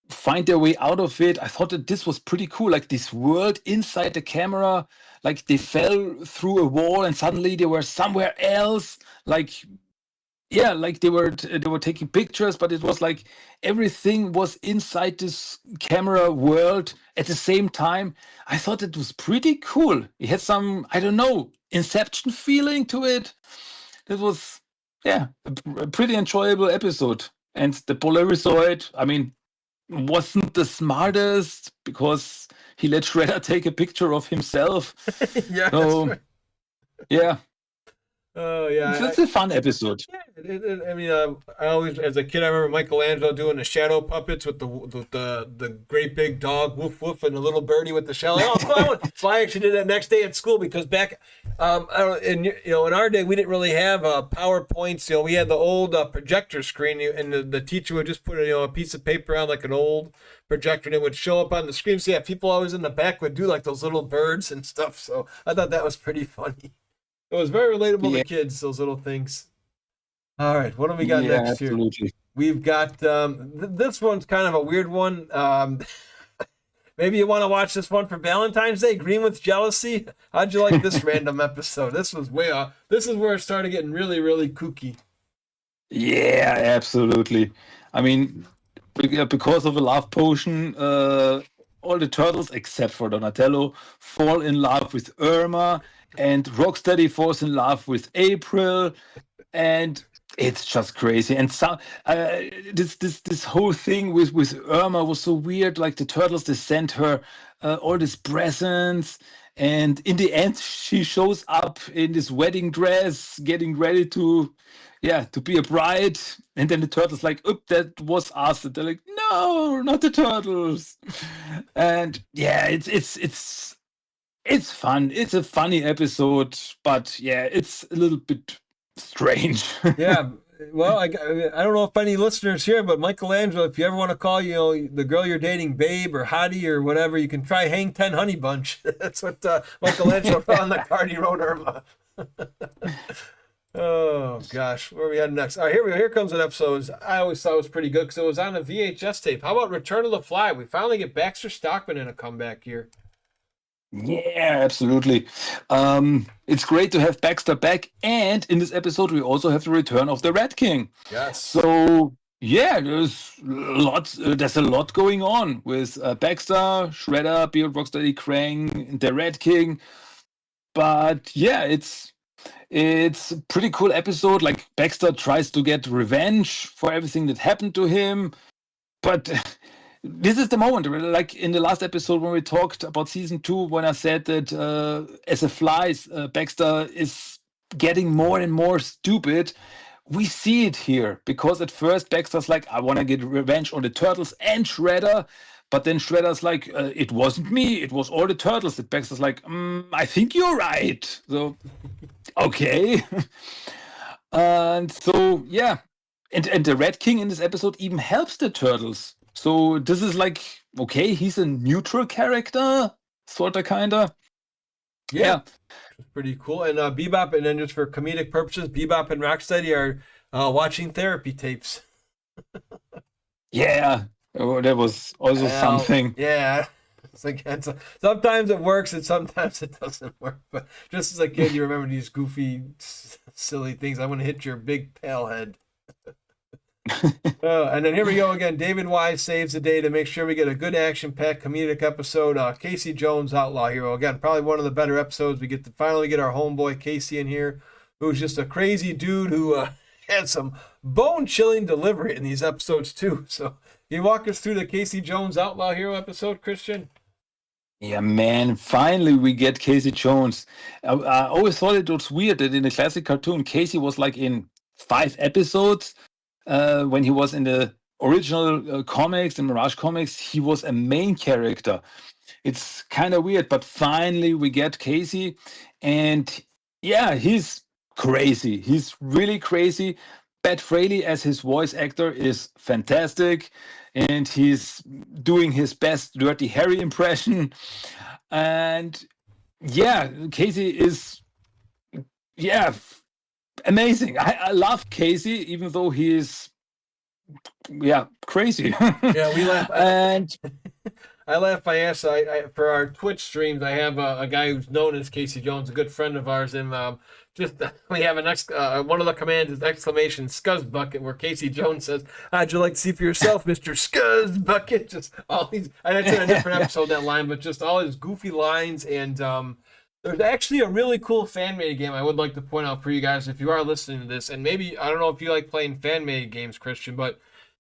find their way out of it. I thought that this was pretty cool. Like this world inside the camera, like they fell through a wall and suddenly they were somewhere else. Like they were taking pictures, but it was like everything was inside this camera world at the same time. I thought it was pretty cool. It had some, I don't know, Inception feeling to it. It was, a pretty enjoyable episode. And the Polarisoid, I mean, wasn't the smartest because he let Shredder take a picture of himself. Yeah, that's So right. yeah, Oh yeah, it's a fun episode. I mean, I always, as a kid, I remember Michelangelo doing the shadow puppets with the great big dog, woof woof, and the little birdie with the shell. Oh, cool! So I actually did that next day at school because back, I don't, in our day, we didn't really have PowerPoints. We had the old projector screen, and the teacher would just put a piece of paper on like an old projector, and it would show up on the screen. So yeah, people always in the back would do like those little birds and stuff. So I thought that was pretty funny. It was very relatable to Yeah, kids, those little things. All right, what do we got yeah, next here? absolutely. We've got this one's kind of a weird one. Maybe you want to watch this one for Valentine's Day, Green with Jealousy. How'd you like this random episode? This was way off. This is where it started getting really, really kooky. Yeah, absolutely. I mean, because of a love potion, all the turtles except for Donatello fall in love with Irma, and Rocksteady falls in love with April, and it's just crazy. And so this whole thing with Irma was so weird. Like the turtles, they sent her all these presents, and in the end, she shows up in this wedding dress, getting ready to, yeah, to be a bride. And then the turtles like, "Oop, that was us." And they're like, "No, not the turtles." And yeah, it's fun. It's a funny episode, but yeah, it's a little bit strange. Yeah, well, I don't know if any listeners here, but Michelangelo, if you ever want to call the girl you're dating Babe or Hottie or whatever, you can try Hang 10 Honey Bunch. That's what Michelangelo put on the card he wrote Irma. Oh gosh, where are we at next? All right, here comes an episode I always thought was pretty good because it was on a VHS tape. How about Return of the Fly? We finally get Baxter Stockman in a comeback here. Yeah, absolutely. It's great to have Baxter back, and in this episode, we also have the return of the Rat King. Yes. So yeah, there's lots. There's a lot going on with Baxter, Shredder, Beard, Rocksteady, Krang, the Rat King. But yeah, it's a pretty cool episode. Like Baxter tries to get revenge for everything that happened to him, but this is the moment, like in the last episode when we talked about season 2, when I said that as a flies, Baxter is getting more and more stupid. We see it here because at first Baxter's like, I want to get revenge on the turtles and Shredder. But then Shredder's like, it wasn't me, it was all the turtles. That Baxter's like, I think you're right. So, okay. And so, yeah. And the Red King in this episode even helps the turtles. So this is like, okay, he's a neutral character, sort of, kind of. Yeah. Pretty cool. And Bebop, and then just for comedic purposes, Bebop and Rocksteady are watching therapy tapes. Yeah. Oh, that was also something. Yeah. It's like sometimes it works and sometimes it doesn't work. But just as a kid, you remember these goofy, silly things. I'm going to hit your big pale head. And then here we go again. David Wise saves the day to make sure we get a good action-packed comedic episode. Casey Jones, Outlaw Hero. Again, probably one of the better episodes. We get to finally get our homeboy Casey in here, who's just a crazy dude who had some bone-chilling delivery in these episodes too. So, can you walk us through the Casey Jones Outlaw Hero episode, Christian? Yeah, man, finally we get Casey Jones. I always thought it was weird that in the classic cartoon, Casey was like in 5 episodes. When he was in the original comics, in Mirage Comics, he was a main character. It's kind of weird, but finally we get Casey, and yeah, he's crazy. He's really crazy. Pat Fraley as his voice actor is fantastic, and he's doing his best Dirty Harry impression. And yeah, Casey is, yeah, amazing. I love Casey, even though he is, yeah, crazy. Yeah, we laugh. And I laugh my ass. For our Twitch streams, I have a guy who's known as Casey Jones, a good friend of ours, and just we have one of the commands is exclamation Scuzz Bucket, where Casey Jones says, "How'd you like to see for yourself, Mister Scuzz Bucket?" Just all these. And that's in a different episode, that line, but just all his goofy lines. And there's actually a really cool fan-made game I would like to point out for you guys if you are listening to this. And maybe, I don't know if you like playing fan-made games, Christian, but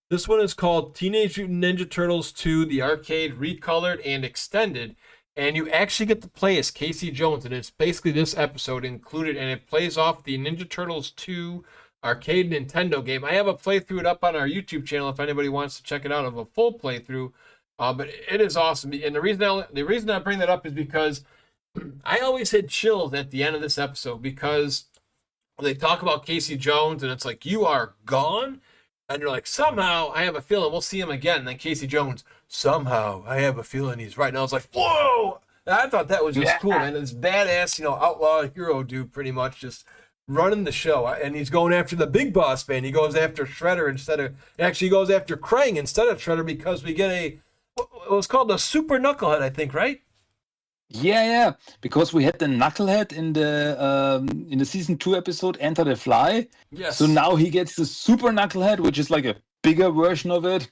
This one is called Teenage Mutant Ninja Turtles 2, the arcade, recolored and extended. And you actually get to play as Casey Jones, and it's basically this episode included, and it plays off the Ninja Turtles 2 arcade Nintendo game. I have a playthrough it up on our YouTube channel if anybody wants to check it out of a full playthrough. But it is awesome. And the reason I bring that up is because I always had chills at the end of this episode because they talk about Casey Jones, and it's like, you are gone? And you're like, somehow I have a feeling we'll see him again. And then Casey Jones, somehow I have a feeling he's right. And I was like, whoa! And I thought that was just cool, man. This badass, outlaw hero dude, pretty much just running the show. And he's going after the big boss, man. He goes after Shredder he goes after Krang instead of Shredder, because we get what was called a super knucklehead, I think, right? Yeah, because we had the Knucklehead in the season 2 episode Enter the Fly. Yes. So now he gets the Super Knucklehead, which is like a bigger version of it.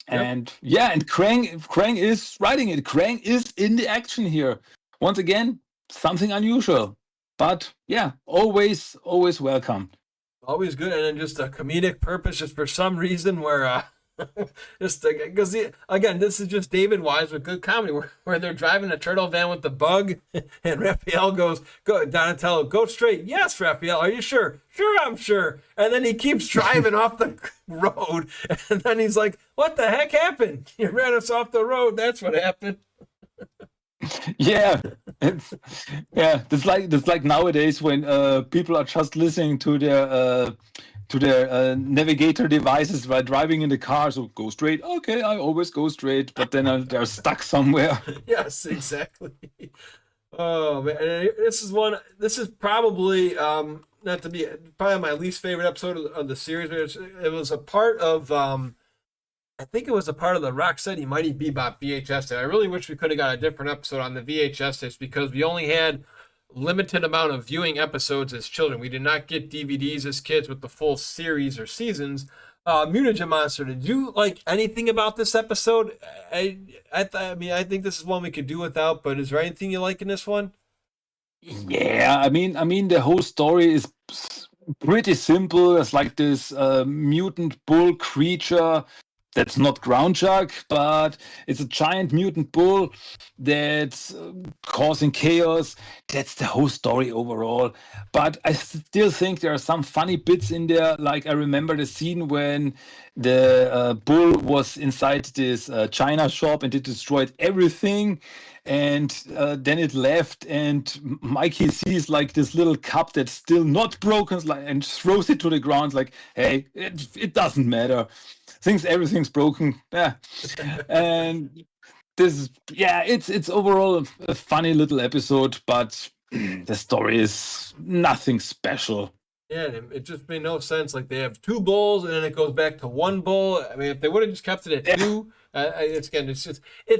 Yep. And and Krang is riding it. Krang is in the action here. Once again, something unusual. But yeah, always welcome. Always good, and then just a comedic purpose, just for some reason where just because again, this is just David Wise with good comedy, where they're driving a turtle van with the bug, and Raphael goes, Donatello, go straight. Yes, Raphael, are you sure? Sure, I'm sure. And then he keeps driving off the road, and then he's like, what the heck happened? You ran us off the road. That's what happened. Yeah, it's like nowadays when people are just listening to their navigator devices while driving in the car. So go straight. Okay, I always go straight, but then they're stuck somewhere. Yes, exactly. Oh man, and this is probably not to be probably my least favorite episode of the series. It was a part of I think it was a part of the Rocksteady Mighty Bebop VHS. I really wish we could have got a different episode on the VHS disc, because we only had limited amount of viewing episodes as children. We did not get DVDs as kids with the full series or seasons. Mutagen Monster, did you like anything about this episode? I mean, I think this is one we could do without, but is there anything you like in this one? Yeah, I mean the whole story is pretty simple. It's like this mutant bull creature that's not Groundchuck, but it's a giant mutant bull that's causing chaos. That's the whole story overall. But I still think there are some funny bits in there. Like I remember the scene when the bull was inside this China shop and it destroyed everything. And then it left, and Mikey sees like this little cup that's still not broken, and throws it to the ground. Like, hey, it doesn't matter. Thinks everything's broken. Yeah, and this is it's overall a funny little episode, but the story is nothing special. Yeah, it just made no sense. Like, they have two bulls, and then it goes back to one bull. I mean, if they would have just kept it at two, it's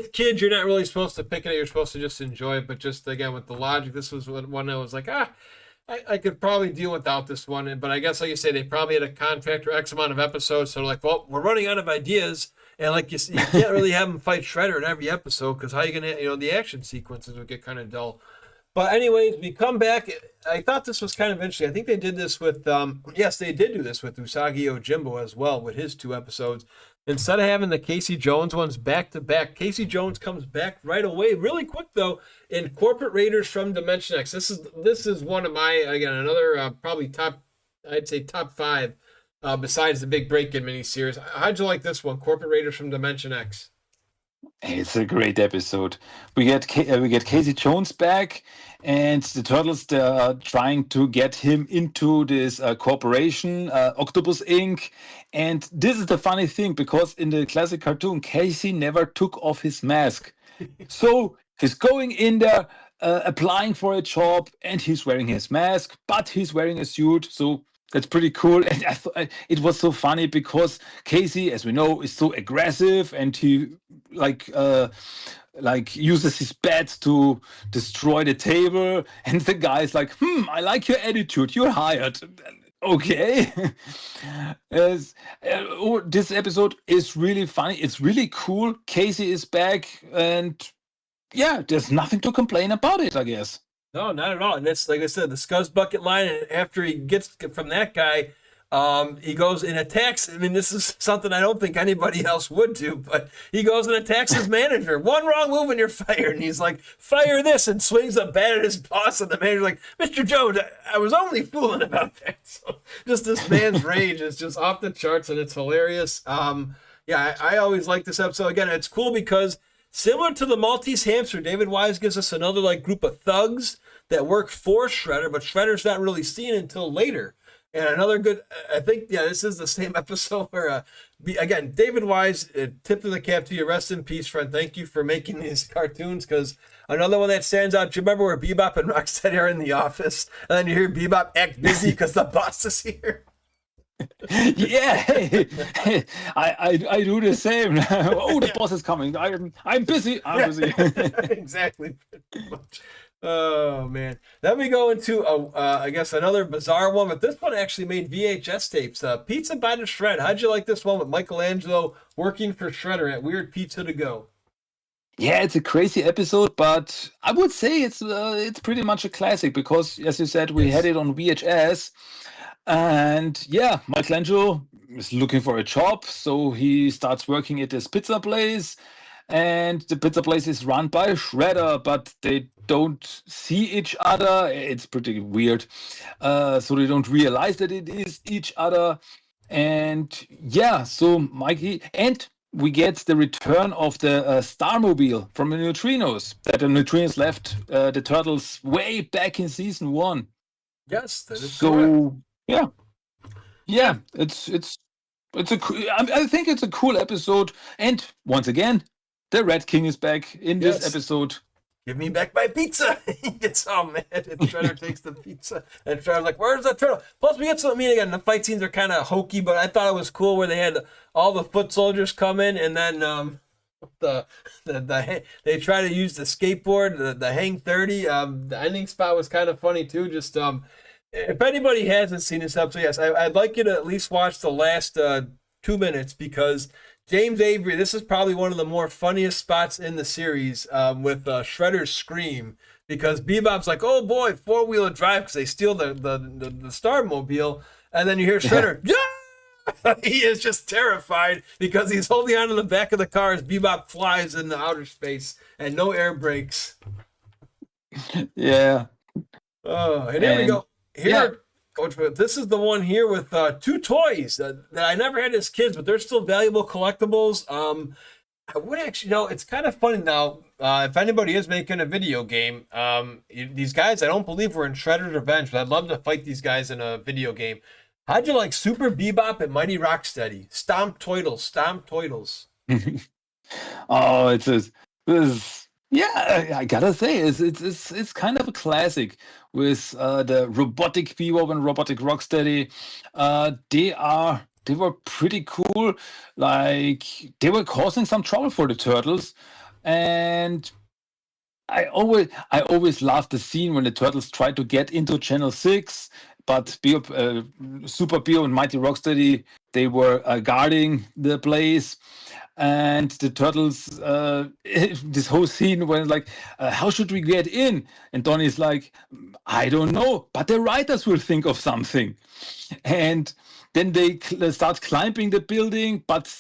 kids. You're not really supposed to pick it. You're supposed to just enjoy it. But just again, with the logic, this was one that was like, I could probably deal without this one. But I guess, like you say, they probably had a contract or X amount of episodes. So they're like, well, we're running out of ideas. And like you can't really have them fight Shredder in every episode, because how you going to, the action sequences would get kind of dull. But anyways, we come back. I thought this was kind of interesting. I think they did this with, yes, they did do this with Usagi Yojimbo as well, with his 2 episodes. Instead of having the Casey Jones ones back to back, Casey Jones comes back right away, really quick though, in Corporate Raiders from Dimension X. This is one of my, again, another probably top 5 besides the Big Break-In miniseries. How'd you like this one, Corporate Raiders from Dimension X? It's a great episode. We get Casey Jones back, and the Turtles, they're trying to get him into this corporation, Octopus Inc. And this is the funny thing, because in the classic cartoon, Casey never took off his mask. So he's going in there, applying for a job, and he's wearing his mask, but he's wearing a suit. So that's pretty cool. And I thought it was so funny because Casey, as we know, is so aggressive, and he like uses his bat to destroy the table. And the guy's like, I like your attitude. You're hired. Okay. This episode is really funny. It's really cool. Casey is back, and yeah, there's nothing to complain about it, I guess. No, not at all. And it's like I said, the Scuzz Bucket line. And after he gets from that guy, He goes and attacks. I mean, this is something I don't think anybody else would do, but he goes and attacks his manager. One wrong move and you're fired. And he's like, fire this, and swings a bat at his boss. And the manager's like, Mr. Jones, I was only fooling about that. So just this man's rage is just off the charts, and it's hilarious. Yeah, I always like this episode. Again, it's cool because similar to the Maltese hamster, David Wise gives us another like group of thugs that work for Shredder, but Shredder's not really seen until later. And another good, I think, yeah, this is the same episode where, again, David Wise, tip of the cap to you. Rest in peace, friend. Thank you for making these cartoons, because another one that stands out, do you remember where Bebop and Rocksteady are in the office? And then you hear Bebop act busy because the boss is here? Yeah, hey, I do the same. Oh, the boss is coming. I'm busy. I'm busy. Exactly. Pretty much. Oh man. Then we go into I guess another bizarre one, but this one actually made VHS tapes. Pizza by the Shred. How'd you like this one with Michelangelo working for Shredder at Weird Pizza to Go? Yeah, it's a crazy episode, but I would say it's pretty much a classic because, as you said, we had it on VHS. And yeah, Michelangelo is looking for a job, so he starts working at this pizza place, and the pizza place is run by Shredder, but they don't see each other. It's pretty weird. So they don't realize that it is each other. And yeah, so Mikey, and we get the return of the Starmobile from the Neutrinos, that the Neutrinos left the Turtles way back in season 1. Yes, that is So correct. yeah, I think it's a cool episode. And once again, the Red King is back in this episode. Give me back my pizza. He gets all mad, and Shredder takes the pizza, and Shredder's like, where's the turtle? Plus, we get some, I mean, again, the fight scenes are kind of hokey, but I thought it was cool where they had all the foot soldiers come in, and then they try to use the skateboard, the Hang 30. The ending spot was kind of funny too. Just if anybody hasn't seen this episode, yes, I'd like you to at least watch the last 2 minutes, because James Avery, this is probably one of the more funniest spots in the series with Shredder's scream, because Bebop's like, oh boy, four-wheeler drive, because they steal the Starmobile, and then you hear Shredder, yeah! He is just terrified because he's holding onto the back of the car as Bebop flies into outer space and no air brakes. Yeah. Oh, and here we go. Here, this is the one here with two toys that I never had as kids, but they're still valuable collectibles. I would actually, it's kind of funny now. If anybody is making a video game, these guys, I don't believe were in Shredder's Revenge, but I'd love to fight these guys in a video game. How'd you like Super Bebop and Mighty Rocksteady? Stomp Toidles, Stomp Toidles. Oh, yeah, I gotta say, it's kind of a classic with the robotic Bebop and robotic Rocksteady. They were pretty cool. Like, they were causing some trouble for the Turtles, and I always loved the scene when the Turtles tried to get into Channel 6, but Super Bebop and Mighty Rocksteady, they were guarding the place. And the Turtles, this whole scene went like, how should we get in? And Donnie's like, I don't know, but the writers will think of something. And then they start climbing the building, but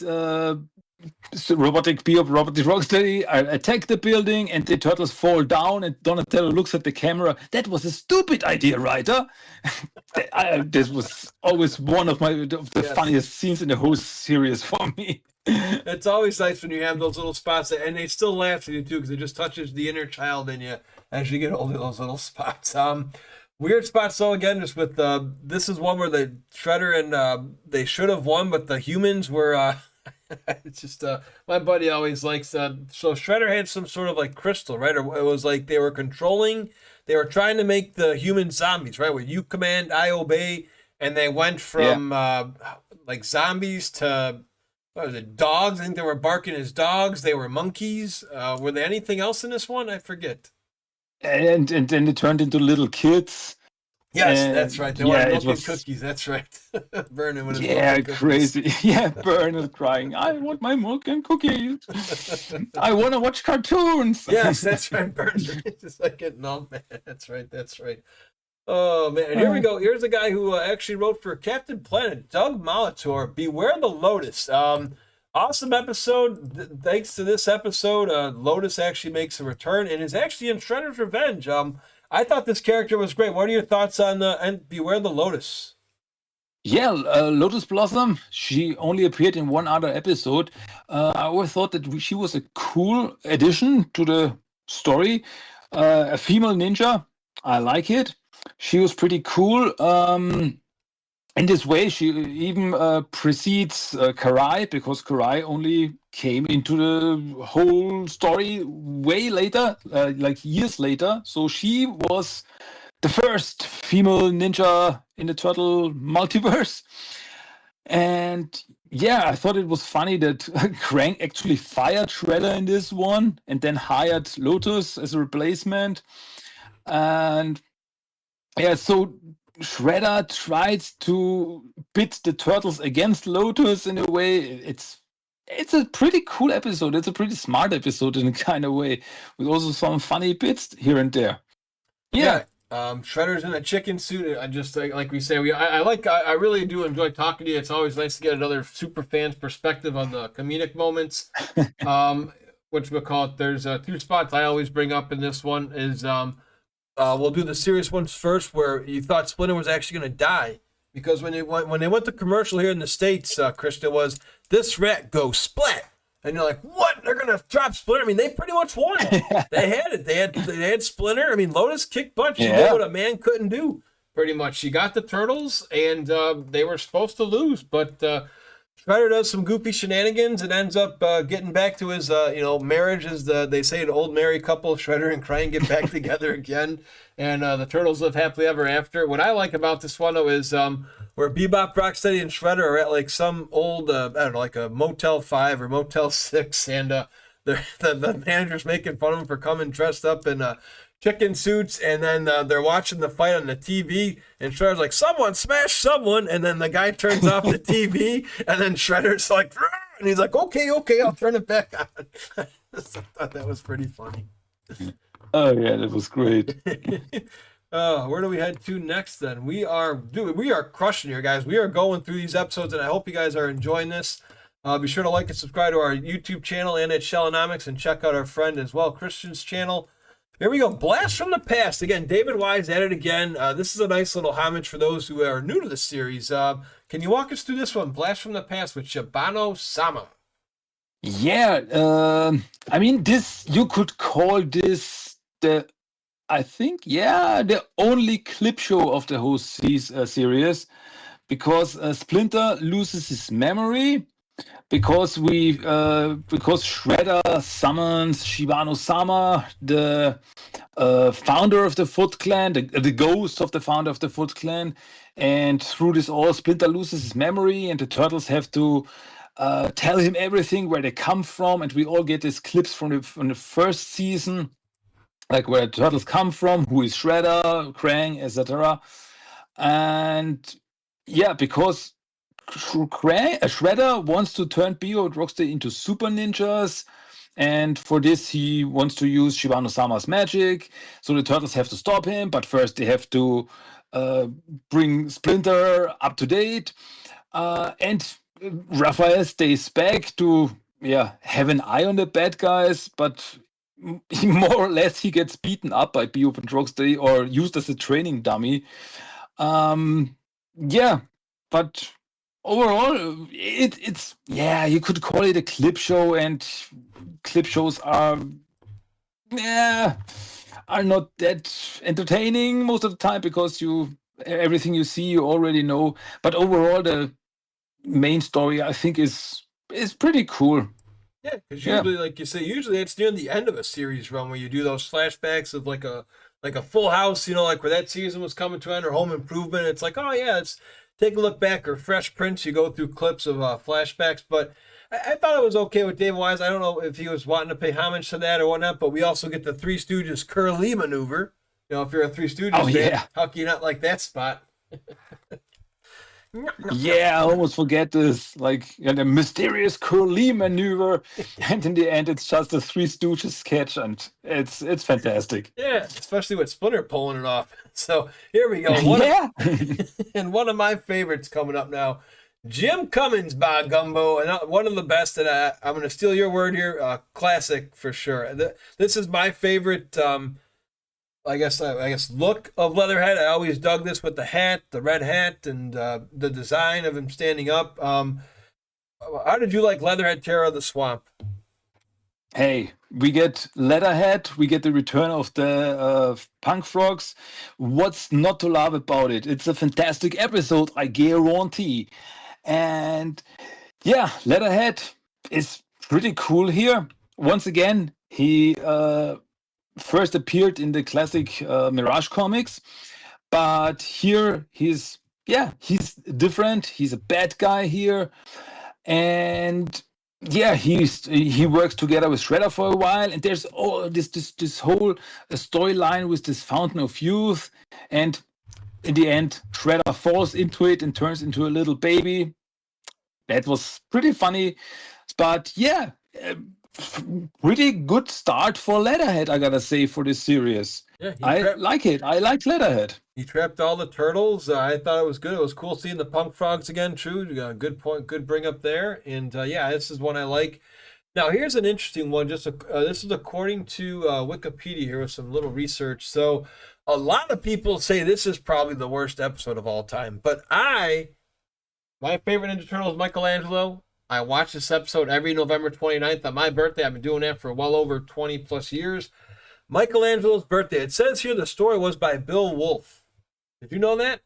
robotic Bebop, robotic Rocksteady attack the building, and the Turtles fall down, and Donatello looks at the camera. That was a stupid idea, writer. This was always one of the funniest scenes in the whole series for me. It's always nice when you have those little spots, and they still laugh at you too, because it just touches the inner child in you as you get older. Those little spots. Weird spots though. Again, just with this is one where the Shredder and they should have won, but the humans were. It's just my buddy always likes so Shredder had some sort of like crystal, right? Or it was like they were trying to make the human zombies, right? Where you command, I obey, and they went from like zombies to. What was it, dogs? I think they were barking as dogs. They were monkeys. Were there anything else in this one? I forget. And then they turned into little kids. Yes, that's right. They were milk and cookies. That's right. Vernon with his milk and cookies. Crazy. Yeah, Vernon crying, I want my milk and cookies. I want to watch cartoons. Yes, that's right. Vernon is just like getting all mad. That's right. Oh man, and here we go. Here's a guy who actually wrote for Captain Planet, Doug Molitor. Beware the Lotus. Awesome episode. Thanks to this episode, Lotus actually makes a return and is actually in Shredder's Revenge. I thought this character was great. What are your thoughts on and Beware the Lotus? Yeah, Lotus Blossom, she only appeared in one other episode. I always thought that she was a cool addition to the story. A female ninja, I like it. She was pretty cool. In this way, she even precedes Karai, because Karai only came into the whole story way later, like years later. So she was the first female ninja in the Turtle multiverse. And yeah, I thought it was funny that Krang actually fired Shredder in this one and then hired Lotus as a replacement. And yeah, so Shredder tried to pit the Turtles against Lotus in a way. It's a pretty cool episode. It's a pretty smart episode in a kind of way, with also some funny bits here and there. Yeah. Shredder's in a chicken suit. I just like we say, I really do enjoy talking to you. It's always nice to get another super fan's perspective on the comedic moments. There's two spots I always bring up in this one is we'll do the serious ones first, where you thought Splinter was actually going to die, because when they went to commercial here in the States, Krista, was this rat go splat, and you're like, what? They're going to drop Splinter? I mean, they pretty much won. They had it. They had Splinter. I mean, Lotus kicked butt. She did what a man couldn't do. Pretty much, she got the Turtles, and they were supposed to lose, but Shredder does some goofy shenanigans and ends up getting back to his, marriage. As they say, an old married couple, Shredder and Krang get back together again, and the Turtles live happily ever after. What I like about this one, though, is where Bebop, Rocksteady, and Shredder are at like some old, like a Motel 5 or Motel 6, and the manager's making fun of them for coming dressed up in chicken suits, and then they're watching the fight on the TV, and Shredder's like, someone smash someone, and then the guy turns off the TV, and then Shredder's like, "Rah!" And he's like, okay, I'll turn it back on. I thought that was pretty funny. Oh yeah, that was great. Where do we head to next then? We are crushing here, guys. We are going through these episodes, and I hope you guys are enjoying this. Be sure to like and subscribe to our YouTube channel and at Shellonomics, and check out our friend as well, Christian's channel. Here we go. Blast from the Past. Again, David Wise at it again. This is a nice little homage for those who are new to the series. Can you walk us through this one? Blast from the Past with Shibano Sama. Yeah, I mean, this, you could call this the only clip show of the whole series, because Splinter loses his memory, because Shredder summons Shibano Sama, the founder of the Foot Clan, the ghost of the founder of the Foot Clan, and through this all, Splinter loses his memory, and the Turtles have to tell him everything, where they come from, and we all get these clips from the first season, like where the Turtles come from, who is Shredder, Krang, etc. And yeah, because Shredder wants to turn Bio and Rocksteady into super ninjas, and for this he wants to use Shibano Sama's magic, so the Turtles have to stop him, but first they have to bring Splinter up to date, and Raphael stays back to have an eye on the bad guys, but more or less he gets beaten up by Bio and Rocksteady, or used as a training dummy. But overall, it's you could call it a clip show, and clip shows are not that entertaining most of the time, because everything you see you already know. But overall, the main story, I think, is pretty cool. Yeah, because usually, like you say, it's near the end of a series run where you do those flashbacks of like a Full House, like where that season was coming to an end, or Home Improvement. It's like, oh yeah, it's take a look back, or Fresh Prince. You go through clips of flashbacks, but I thought it was okay with David Wise. I don't know if he was wanting to pay homage to that or whatnot, but we also get the Three Stooges Curly maneuver. If you're a Three Stooges fan, how can you not like that spot? Yeah, I almost forget this. Like the mysterious curly maneuver, and in the end, it's just a Three Stooges sketch, and it's fantastic. Yeah, especially with Splinter pulling it off. So here we go. Yeah. And one of my favorites coming up now, Jim Cummins by Gumbo, and one of the best. And I'm going to steal your word here, classic for sure. This is my favorite. I guess look of Leatherhead. I always dug this with the hat, the red hat, and the design of him standing up. How did you like Leatherhead Terror of the Swamp? Hey, we get Leatherhead, we get the return of the punk frogs. What's not to love about it? It's a fantastic episode, I guarantee. And yeah, Leatherhead is pretty cool here. Once again, he first appeared in the classic Mirage comics, but here he's different. He's a bad guy here, and yeah, he works together with Shredder for a while, and there's all this whole storyline with this fountain of youth, and in the end, Shredder falls into it and turns into a little baby. That was pretty funny, but yeah, pretty good start for Leatherhead, I gotta say, for this series. Yeah, I like it. I like Leatherhead. He trapped all the turtles. I thought it was good. It was cool seeing the punk frogs again. True, good point, good bring up there. And yeah, this is one I like. Now here's an interesting one. This is according to Wikipedia here with some little research. So a lot of people say this is probably the worst episode of all time. But my favorite Ninja Turtle is Michelangelo. I watch this episode every November 29th on my birthday. I've been doing that for well over 20 plus years. Michelangelo's birthday. It says here the story was by Bill Wolfe. Did you know that?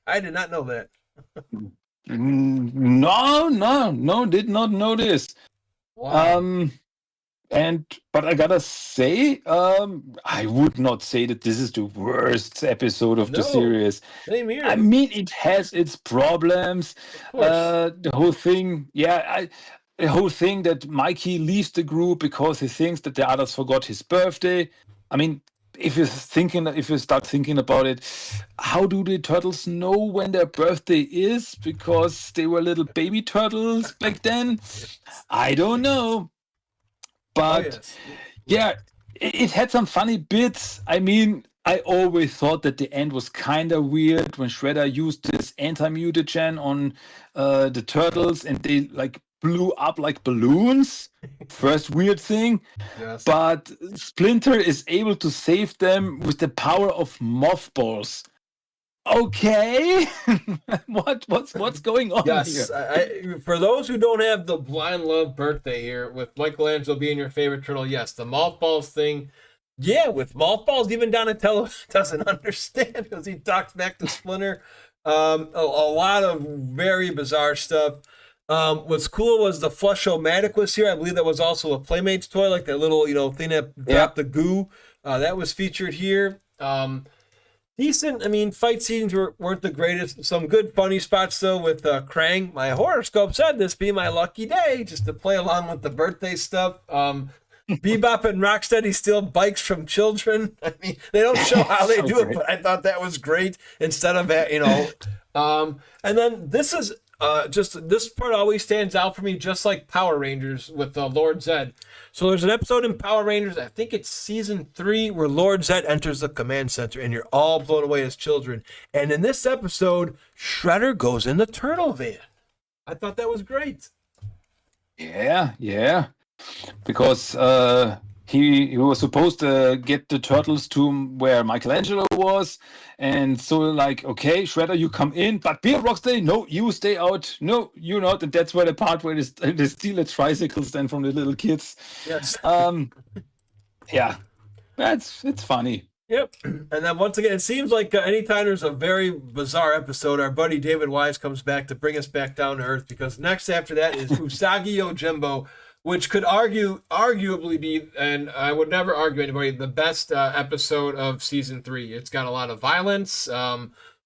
I did not know that. No, did not know this. Wow. But I gotta say, I would not say that this is the worst episode of the series. Same here. I mean, it has its problems. The whole thing, the whole thing that Mikey leaves the group because he thinks that the others forgot his birthday. I mean, if you start thinking about it, how do the turtles know when their birthday is? Because they were little baby turtles back then. I don't know. But yeah, it had some funny bits. I mean, I always thought that the end was kind of weird when Shredder used this anti-mutagen on the turtles and they like blew up like balloons. First weird thing. Yes. But Splinter is able to save them with the power of mothballs. Okay, what's going on here? For those who don't have the blind love birthday here, with Michelangelo being your favorite turtle, yes, the mothballs thing. Yeah, with mothballs, even Donatello doesn't understand because he talks back to Splinter. A lot of very bizarre stuff. What's cool was the Flush-O-Matic was here. I believe that was also a Playmates toy, like that little thing that dropped the goo. That was featured here. Decent. I mean, fight scenes weren't the greatest. Some good funny spots though with Krang. My horoscope said this be my lucky day, just to play along with the birthday stuff. Bebop and Rocksteady steal bikes from children. I mean, they don't show how they do it, but I thought that was great. Instead of that, and then this is this part always stands out for me, just like Power Rangers with Lord Zed. So there's an episode in Power Rangers, I think it's season 3, where Lord Zed enters the command center and you're all blown away as children. And in this episode, Shredder goes in the turtle van. I thought that was great. Yeah. Because he was supposed to get the turtles to where Michelangelo was, and so like, okay, Shredder, you come in, but Peter Rocksteady, no, you stay out. No, you not. And that's where the part where they steal the tricycles then from the little kids. Yes. Yeah, it's funny. Yep. And then once again, it seems like anytime there's a very bizarre episode, our buddy David Wise comes back to bring us back down to earth, because next after that is Usagi Yojimbo, which could arguably be, and I would never argue anybody, the best episode of season 3. It's got a lot of violence.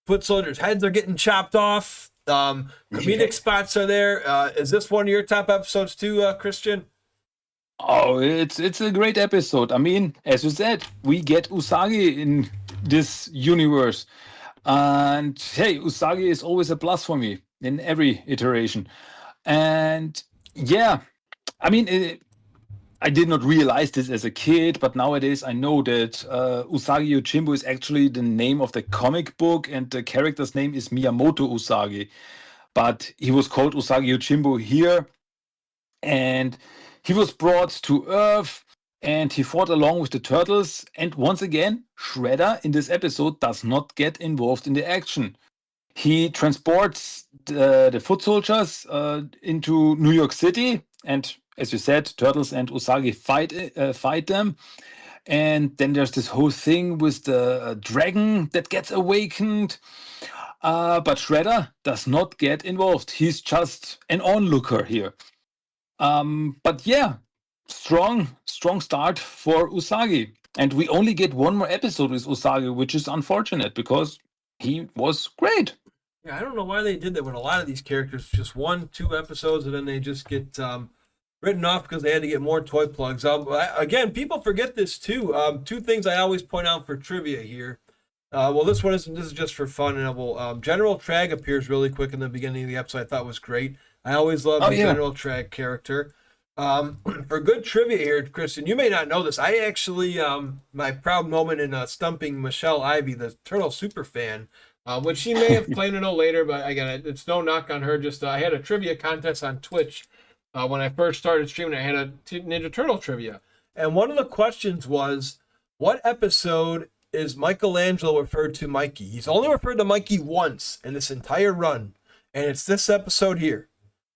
Foot soldiers' heads are getting chopped off. Comedic spots are there. Is this one of your top episodes too, Christian? Oh, it's a great episode. I mean, as you said, we get Usagi in this universe. And hey, Usagi is always a plus for me in every iteration. And yeah, I mean, I did not realize this as a kid, but nowadays I know that Usagi Yojimbo is actually the name of the comic book, and the character's name is Miyamoto Usagi. But he was called Usagi Yojimbo here, and he was brought to Earth, and he fought along with the turtles. And once again, Shredder in this episode does not get involved in the action. He transports the foot soldiers into New York City, and as you said, Turtles and Usagi fight them. And then there's this whole thing with the dragon that gets awakened. But Shredder does not get involved. He's just an onlooker here. But yeah, strong start for Usagi. And we only get one more episode with Usagi, which is unfortunate because he was great. Yeah, I don't know why they did that with a lot of these characters. Just 1-2 episodes, and then they just get written off because they had to get more toy plugs. Again, people forget this too. Two things I always point out for trivia here. Well, this is just for fun, and General Trag appears really quick in the beginning of the episode. I thought was great. I always love the General Trag character. For good trivia here, Christian, you may not know this. I actually, my proud moment in stumping Michelle Ivy, the Turtle super fan, which she may have claimed to know later, but again, it's no knock on her. Just I had a trivia contest on Twitch when I first started streaming. I had a Ninja Turtle trivia, and one of the questions was, what episode is Michelangelo referred to Mikey? He's only referred to Mikey once in this entire run, and it's this episode here,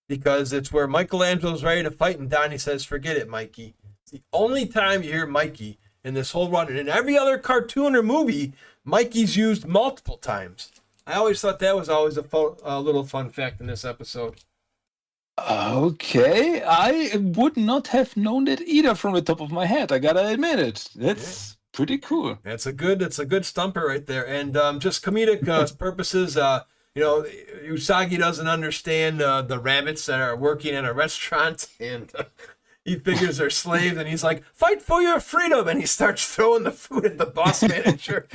because it's where Michelangelo's ready to fight, and Donnie says, "Forget it, Mikey." It's the only time you hear Mikey in this whole run, and in every other cartoon or movie, Mikey's used multiple times. I always thought that was always a little fun fact in this episode. Okay, I would not have known that either from the top of my head. I gotta admit it. That's pretty cool. It's a good stumper right there, and just comedic purposes. Usagi doesn't understand the rabbits that are working at a restaurant, and he figures they're slaves, and he's like, "Fight for your freedom!" And he starts throwing the food at the boss manager.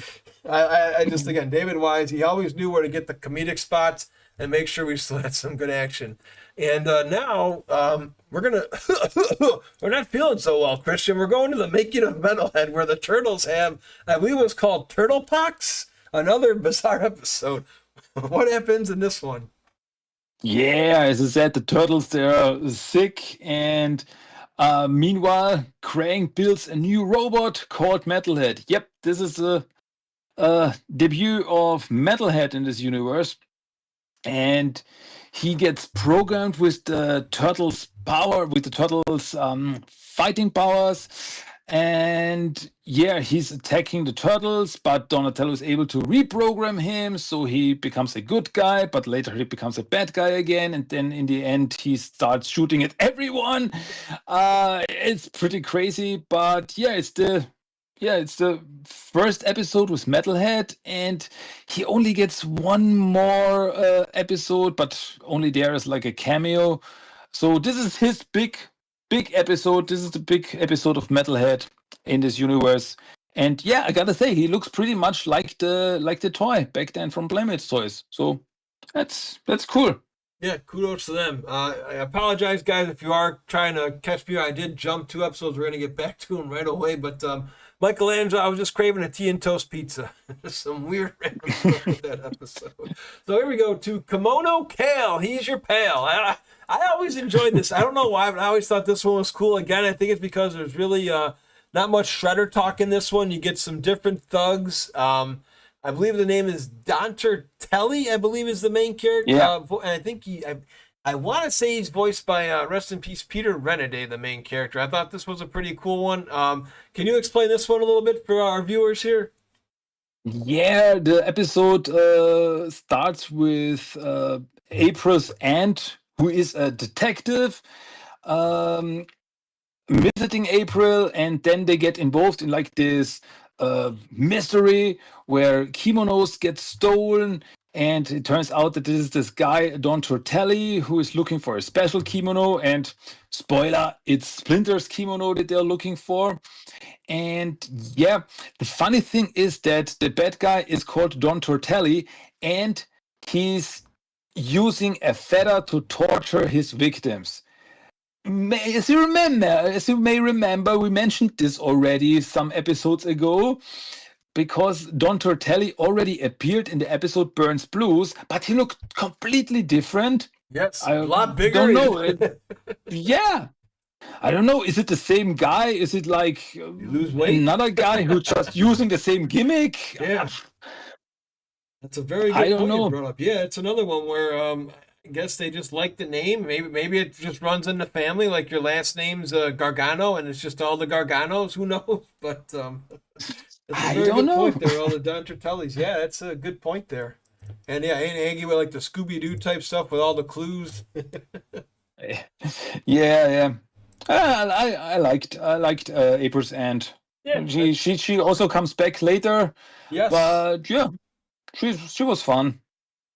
I just, again, David Wise, he always knew where to get the comedic spots and make sure we still had some good action. And now we're not feeling so well, Christian. We're going to the making of Metalhead, where the turtles have, I believe it was called Turtle Pox, another bizarre episode. What happens in this one? Yeah, as I said, the turtles, they're sick, and meanwhile, Krang builds a new robot called Metalhead. Yep, this is the debut of Metalhead in this universe, and he gets programmed with the turtles' power, with the turtles' fighting powers. And yeah, he's attacking the turtles, but Donatello is able to reprogram him, so he becomes a good guy, but later he becomes a bad guy again, and then in the end he starts shooting at everyone. It's pretty crazy, but yeah, it's the first episode with Metalhead, and he only gets one more episode, but only there is like a cameo. So this is his big episode. This is the big episode of Metalhead in this universe. And yeah, I gotta say, he looks pretty much like the toy back then from Playmates Toys. So that's cool. Yeah, kudos to them. I apologize, guys, if you are trying to catch me. I did jump 2 episodes. We're gonna get back to them right away. But Michelangelo, I was just craving a tea and toast pizza. Just some weird random stuff with that episode. So here we go to Kimono Kale. He's your pal. I always enjoyed this. I don't know why, but I always thought this one was cool. Again, I think it's because there's really not much Shredder talk in this one. You get some different thugs. I believe the name is Dontertelli, I believe is the main character. Yeah. And I think I want to say he's voiced by, rest in peace, Peter Renaday, the main character. I thought this was a pretty cool one. Can you explain this one a little bit for our viewers here? Yeah, the episode starts with April's aunt, who is a detective, visiting April, and then they get involved in like this mystery where kimonos get stolen, And it turns out that this is this guy, Don Tortelli, who is looking for a special kimono. And spoiler, it's Splinter's kimono that they're looking for. And yeah, the funny thing is that the bad guy is called Don Tortelli, and he's using a feather to torture his victims. As you may remember, we mentioned this already some episodes ago, because Don Tortelli already appeared in the episode Burns Blues, but he looked completely different. Yes, I a lot bigger. don't know. Yeah. I don't know. Is it the same guy? Is it like lose weight? Another guy who's just using the same gimmick? Yeah. That's a very good point you brought up. Yeah, it's another one where I guess they just like the name. Maybe it just runs in the family, like your last name's Gargano, and it's just all the Garganos. Who knows? But it's a very good point there. All the Don Tortellis. Yeah, that's a good point there. And yeah, Aunt Aggie with like the Scooby-Doo type stuff with all the clues. Yeah. I liked April's Aunt. Yeah, she also comes back later. Yes, but yeah, she was fun.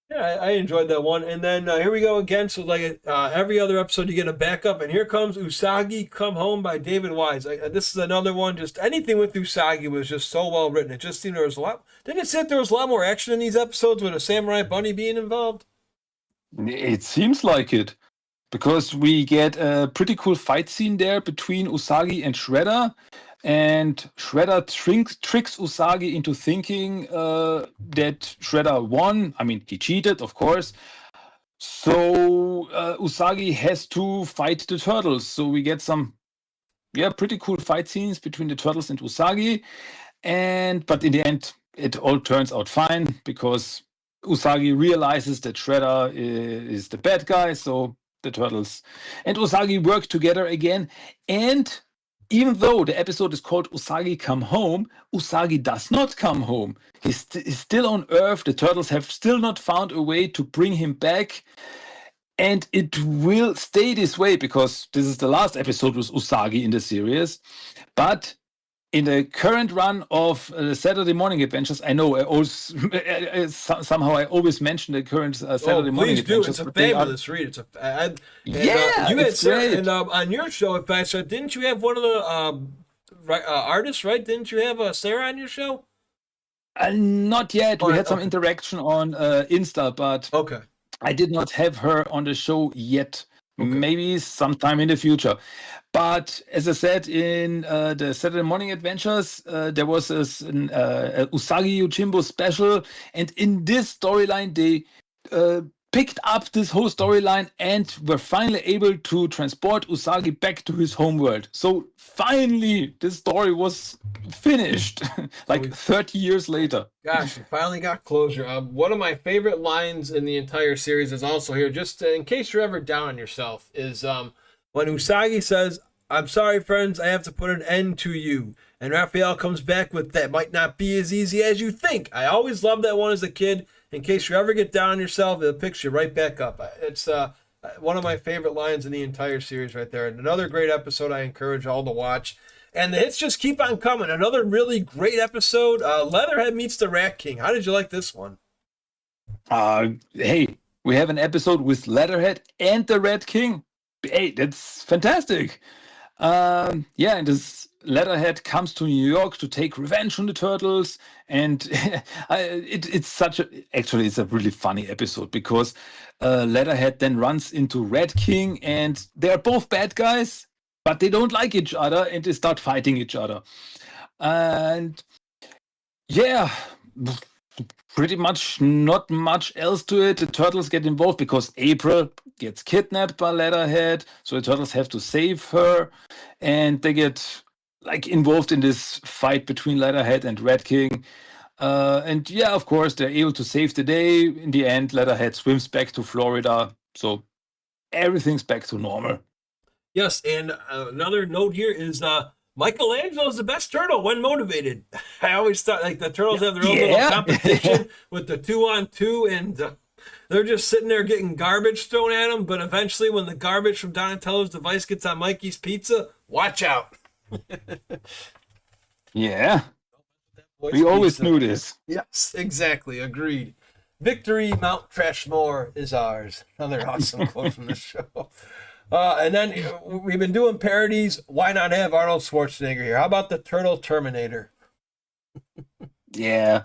Yeah, I enjoyed that one. And then here we go again. So like every other episode, you get a backup, and here comes Usagi Come Home by David Wise. This is another one. Just anything with Usagi was just so well written. It just seemed there was a lot. Didn't it say there was a lot more action in these episodes with a samurai bunny being involved? It seems like it. Because we get a pretty cool fight scene there between Usagi and Shredder. And Shredder tricks Usagi into thinking that Shredder won. I mean, he cheated, of course. So Usagi has to fight the turtles. So we get some, pretty cool fight scenes between the turtles and Usagi. But in the end, it all turns out fine because Usagi realizes that Shredder is the bad guy. So the turtles and Usagi work together again. And even though the episode is called Usagi Come Home, Usagi does not come home. He's still on Earth. The turtles have still not found a way to bring him back. And it will stay this way because this is the last episode with Usagi in the series. But in the current run of the Saturday Morning Adventures, I know somehow I always mention the current Saturday Morning Adventures. It's a fabulous read. It's great. And on your show, in fact, didn't you have one of the artists, right? Didn't you have Sarah on your show? Not yet. We had some interaction on Insta, but okay. I did not have her on the show yet. Okay. Maybe sometime in the future. But as I said in the Saturday Morning Adventures, there was a Usagi Yojimbo special. And in this storyline, they picked up this whole storyline and were finally able to transport Usagi back to his homeworld. So finally, this story was finished, like 30 years later. Gosh, we finally got closure. One of my favorite lines in the entire series is also here, just in case you're ever down on yourself, is when Usagi says, "I'm sorry, friends, I have to put an end to you." And Raphael comes back with, "That might not be as easy as you think." I always loved that one as a kid. In case you ever get down on yourself, it picks you right back up. It's one of my favorite lines in the entire series right there. And another great episode I encourage all to watch. And the hits just keep on coming. Another really great episode. Leatherhead meets the Rat King. How did you like this one? Hey, we have an episode with Leatherhead and the Rat King. Hey, that's fantastic. And this Leatherhead comes to New York to take revenge on the turtles, and it's a really funny episode because Leatherhead then runs into Rat King, and they're both bad guys, but they don't like each other, and they start fighting each other. And pretty much not much else to it. The turtles get involved because April gets kidnapped by Leatherhead, so the turtles have to save her, and they get involved in this fight between Leatherhead and Rat King. Of course, they're able to save the day. In the end, Leatherhead swims back to Florida, so everything's back to normal. Yes, and another note here is Michelangelo's the best turtle when motivated. I always thought the turtles have their own little competition with the 2-on-2, and they're just sitting there getting garbage thrown at them. But eventually, when the garbage from Donatello's device gets on Mikey's pizza, watch out. Yeah. We always knew this. Yes, exactly. Agreed. Victory Mount Trashmore is ours. Another awesome quote from the show. And then we've been doing parodies. Why not have Arnold Schwarzenegger here? How about the Turtle Terminator? Yeah.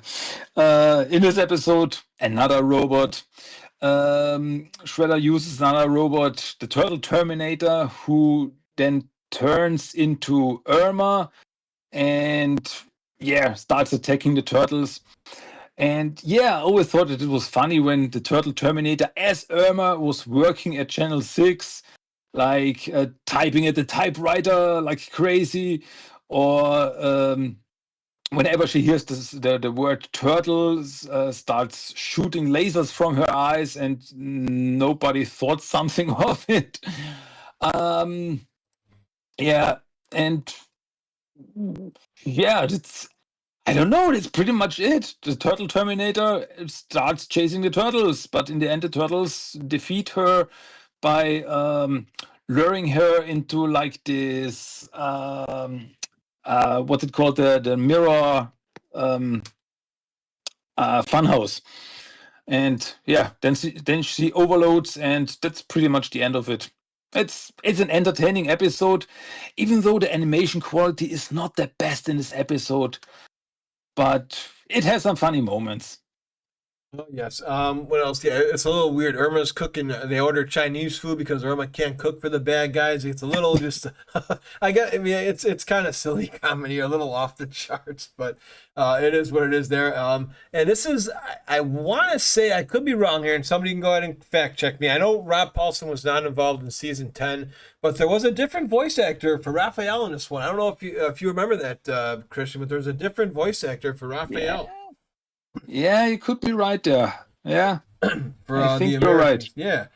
In this episode, another robot. Shredder uses another robot, the Turtle Terminator, who then turns into Irma and starts attacking the turtles. And I always thought that it was funny when the Turtle Terminator as Irma was working at Channel 6, like typing at the typewriter like crazy, or whenever she hears the word turtles, starts shooting lasers from her eyes, and nobody thought something of it. And that's, I don't know, that's pretty much it. The Turtle Terminator starts chasing the turtles, but in the end the turtles defeat her by luring her into like this what's it called, the mirror funhouse, and then she overloads, and that's pretty much the end of it. It's an entertaining episode, even though the animation quality is not the best in this episode, but it has some funny moments. Oh, yes. What else? Yeah, it's a little weird. Irma's cooking. They order Chinese food because Irma can't cook for the bad guys. It's a little just. I mean, it's kind of silly comedy, a little off the charts, but it is what it is there. And this is. I want to say, I could be wrong here, and somebody can go ahead and fact check me. I know Rob Paulson was not involved in season 10, but there was a different voice actor for Raphael in this one. I don't know if you remember that, Christian, but there's a different voice actor for Raphael. Yeah, you could be right there. Yeah, I think you're right. Yeah.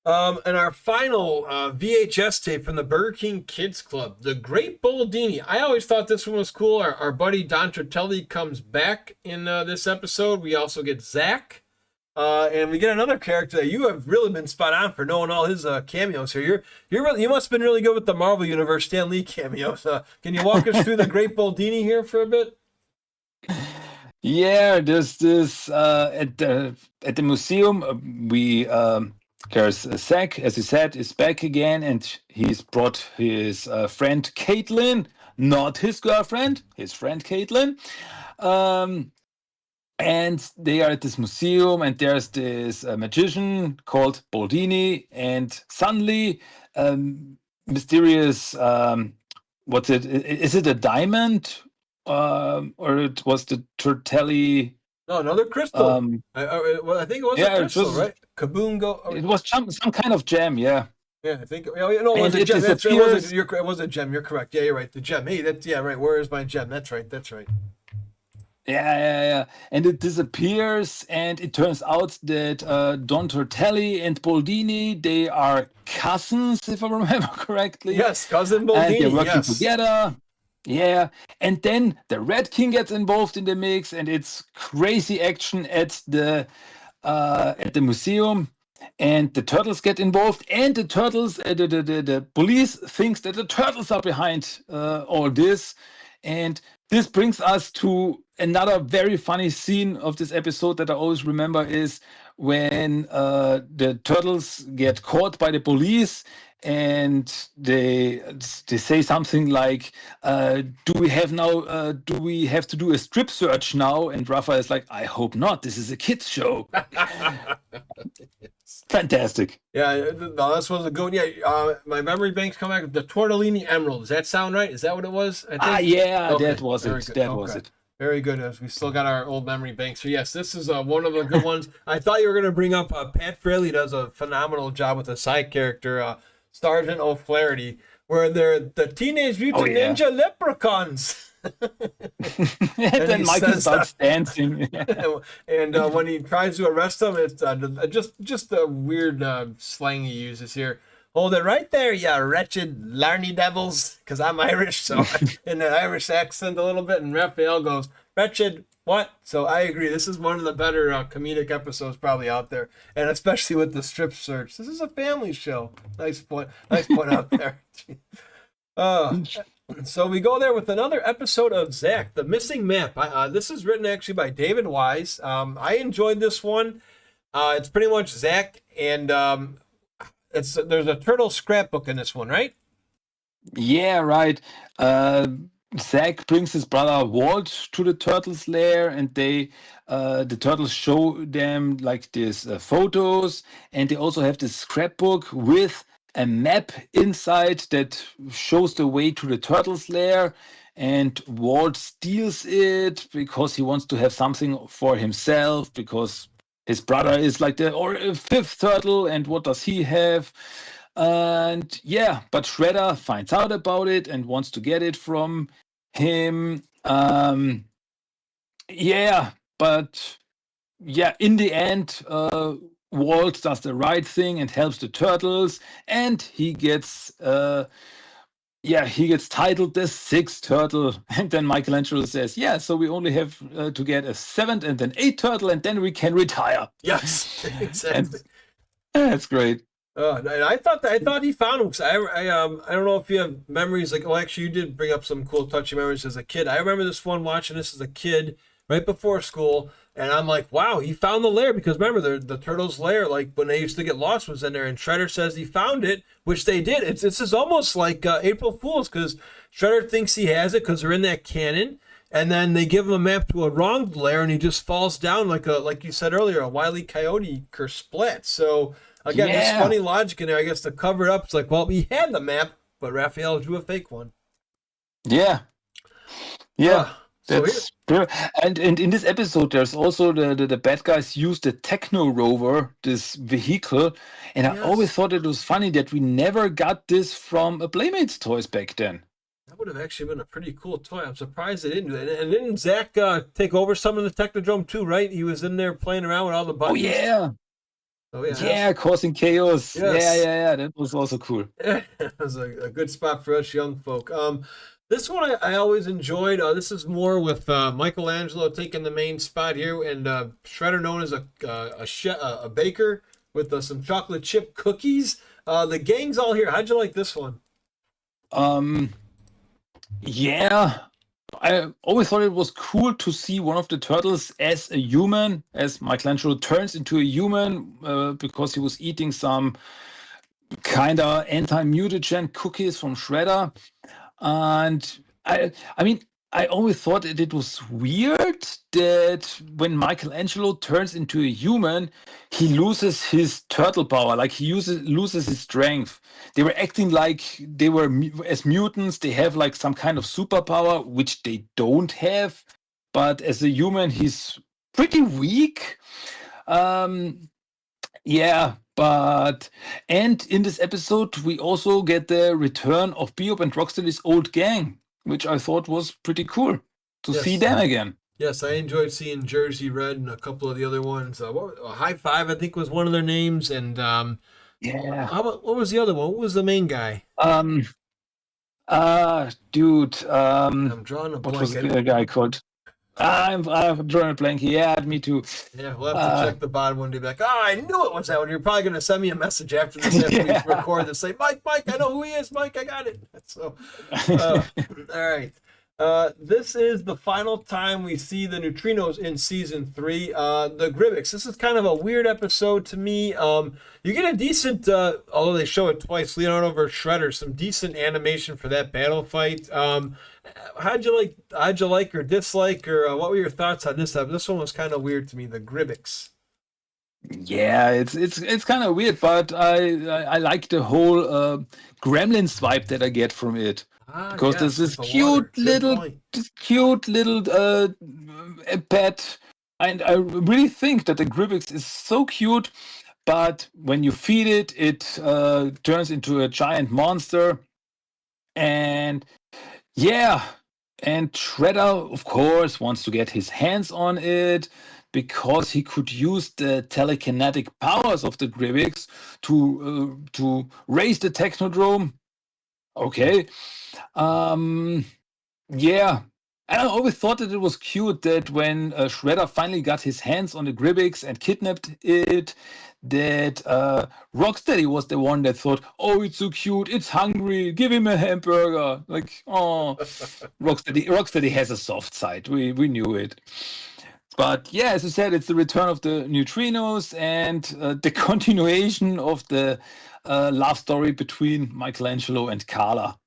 And our final VHS tape from the Burger King Kids Club, The Great Boldini. I always thought this one was cool. Our buddy Don Tortelli comes back in this episode. We also get Zach. And we get another character that you have really been spot on for knowing all his cameos here. You must have been really good with the Marvel Universe Stan Lee cameos. Can you walk us through The Great Boldini here for a bit? Yeah, there's this at the museum. There's Zach, as you said, is back again, and he's brought his friend Caitlin, not his girlfriend, his friend Caitlin. And they are at this museum, and there's this magician called Boldini, and suddenly, mysterious. What's it? Is it a diamond? Or it was the Tortelli? No, another crystal. I think it was a crystal, right? Kaboom! It was some kind of gem, yeah. Yeah, I think. No, it was a gem. It was a gem. You're correct. Yeah, you're right. The gem. Hey, right. Where is my gem? That's right. Yeah. And it disappears, and it turns out that Don Tortelli and Boldini, they are cousins, if I remember correctly. Yes, cousin Boldini. And they're working together. Yeah, and then the Red King gets involved in the mix, and it's crazy action at the museum, and the turtles get involved, and the turtles, the police thinks that the turtles are behind all this, and this brings us to another very funny scene of this episode that I always remember is when the turtles get caught by the police. And they say something like, "Do we have to do a strip search now?" And Rafa is like, "I hope not. This is a kids show." Fantastic. Yeah, no, this was a good one. Yeah, my memory bank's come back. The Tortellini Emerald. Does that sound right? Is that what it was? Yeah, okay. That was it. That was it. Very good. We still got our old memory bank. So yes, this is one of the good ones. I thought you were going to bring up Pat Fraley does a phenomenal job with a side character. Sergeant O'Flaherty, where they're the Teenage Mutant Ninja Leprechauns. And then Michael starts dancing. And when he tries to arrest them, it's just a weird slang he uses here. Hold it right there, you wretched larny devils, because I'm Irish, so in the Irish accent a little bit, and Raphael goes, wretched what? So I agree. This is one of the better comedic episodes probably out there, and especially with the strip search. This is a family show. Nice point out there. What So we go there with another episode of Zach, the missing map. This is written actually by David Wise. I enjoyed this one. It's pretty much Zach, and there's a turtle scrapbook in this one, right? Yeah, right. Zack brings his brother Walt to the turtles' lair, and the turtles show them like these photos, and they also have this scrapbook with a map inside that shows the way to the turtles' lair. And Walt steals it because he wants to have something for himself, because his brother is like the fifth turtle, and what does he have? And yeah, but Shredder finds out about it and wants to get it from him. Yeah, but yeah, in the end, Walt does the right thing and helps the turtles, and he gets titled the sixth turtle. And then Michelangelo says, "Yeah, so we only have to get a seventh and an eighth turtle, and then we can retire." Yes, exactly. That's great. And I thought he found him, because I don't know if you have memories, like, well, actually you did bring up some cool touchy memories as a kid. I remember this one, watching this as a kid right before school, and I'm like, wow, he found the lair, because remember the turtles' lair, like when they used to get lost, was in there, and Shredder says he found it, which they did. This is almost like April Fool's, because Shredder thinks he has it because they're in that cannon. And then they give him a map to a wrong lair, and he just falls down like you said earlier, a Wile E. Coyote splat. So again, Yeah. there's funny logic in there, I guess, to cover it up. It's like, well, he had the map, but Raphael drew a fake one. Yeah. So That's true. And in this episode, there's also the bad guys use the Techno Rover, this vehicle, and I Yes. always thought it was funny that we never got this from a Playmates toys back then. that would have actually been a pretty cool toy. I'm surprised they didn't do it. And didn't Zach take over some of the Technodrome too, right? He was in there playing around with all the Oh buttons. yeah, Oh yeah. yeah, causing chaos. Yes. Yeah, that was also cool. That was a good spot for us young folk. This one I always enjoyed. This is more with Michelangelo taking the main spot here, and Shredder known as a baker with some chocolate chip cookies. The gang's all here. How'd you like this one? Yeah, I always thought it was cool to see one of the turtles as a human, as Michelangelo turns into a human because he was eating some kind of anti-mutagen cookies from Shredder. And I mean, I always thought that it was weird that when Michelangelo turns into a human, he loses his turtle power, like he loses his strength. They were acting like they were as mutants, they have like some kind of superpower, which they don't have. But as a human, he's pretty weak. Yeah, and in this episode, we also get the return of Bebop and Rocksteady's old gang, which I thought was pretty cool to see them again. Yes, I enjoyed seeing Jersey Red and a couple of the other ones. High Five, I think, was one of their names. And Yeah. what was the other one? What was the main guy? Dude, I'm drawing a what was blank. the guy called? I'm drawing a blank. Yeah, me too. Yeah, we'll have to check the bottom one day. Be like, I knew it was that one. You're probably going to send me a message after this, after we record this. Say, Mike, I know who he is. Mike, I got it. So, all right. This is the final time we see the neutrinos in season 3. The Gribbix. This is kind of a weird episode to me. You get a decent, although they show it twice, Leonardo versus Shredder, some decent animation for that battle fight. How'd you like or dislike, or what were your thoughts on this episode? This one was kind of weird to me, the Gribbix. Yeah, it's kind of weird, but I like the whole Gremlins vibe that I get from it. Because there's this cute little pet, and I really think that the Gribbix is so cute. But when you feed it, it turns into a giant monster, and yeah, and Shredder, of course, wants to get his hands on it because he could use the telekinetic powers of the Gribbix to raise the Technodrome. Okay. Yeah, I always thought that it was cute that when Shredder finally got his hands on the Gribbix and kidnapped it, that Rocksteady was the one that thought, "Oh, it's so cute, it's hungry, give him a hamburger." Like, oh, Rocksteady has a soft side. We knew it. But yeah, as I said, it's the return of the neutrinos and the continuation of the love story between Michelangelo and Carla.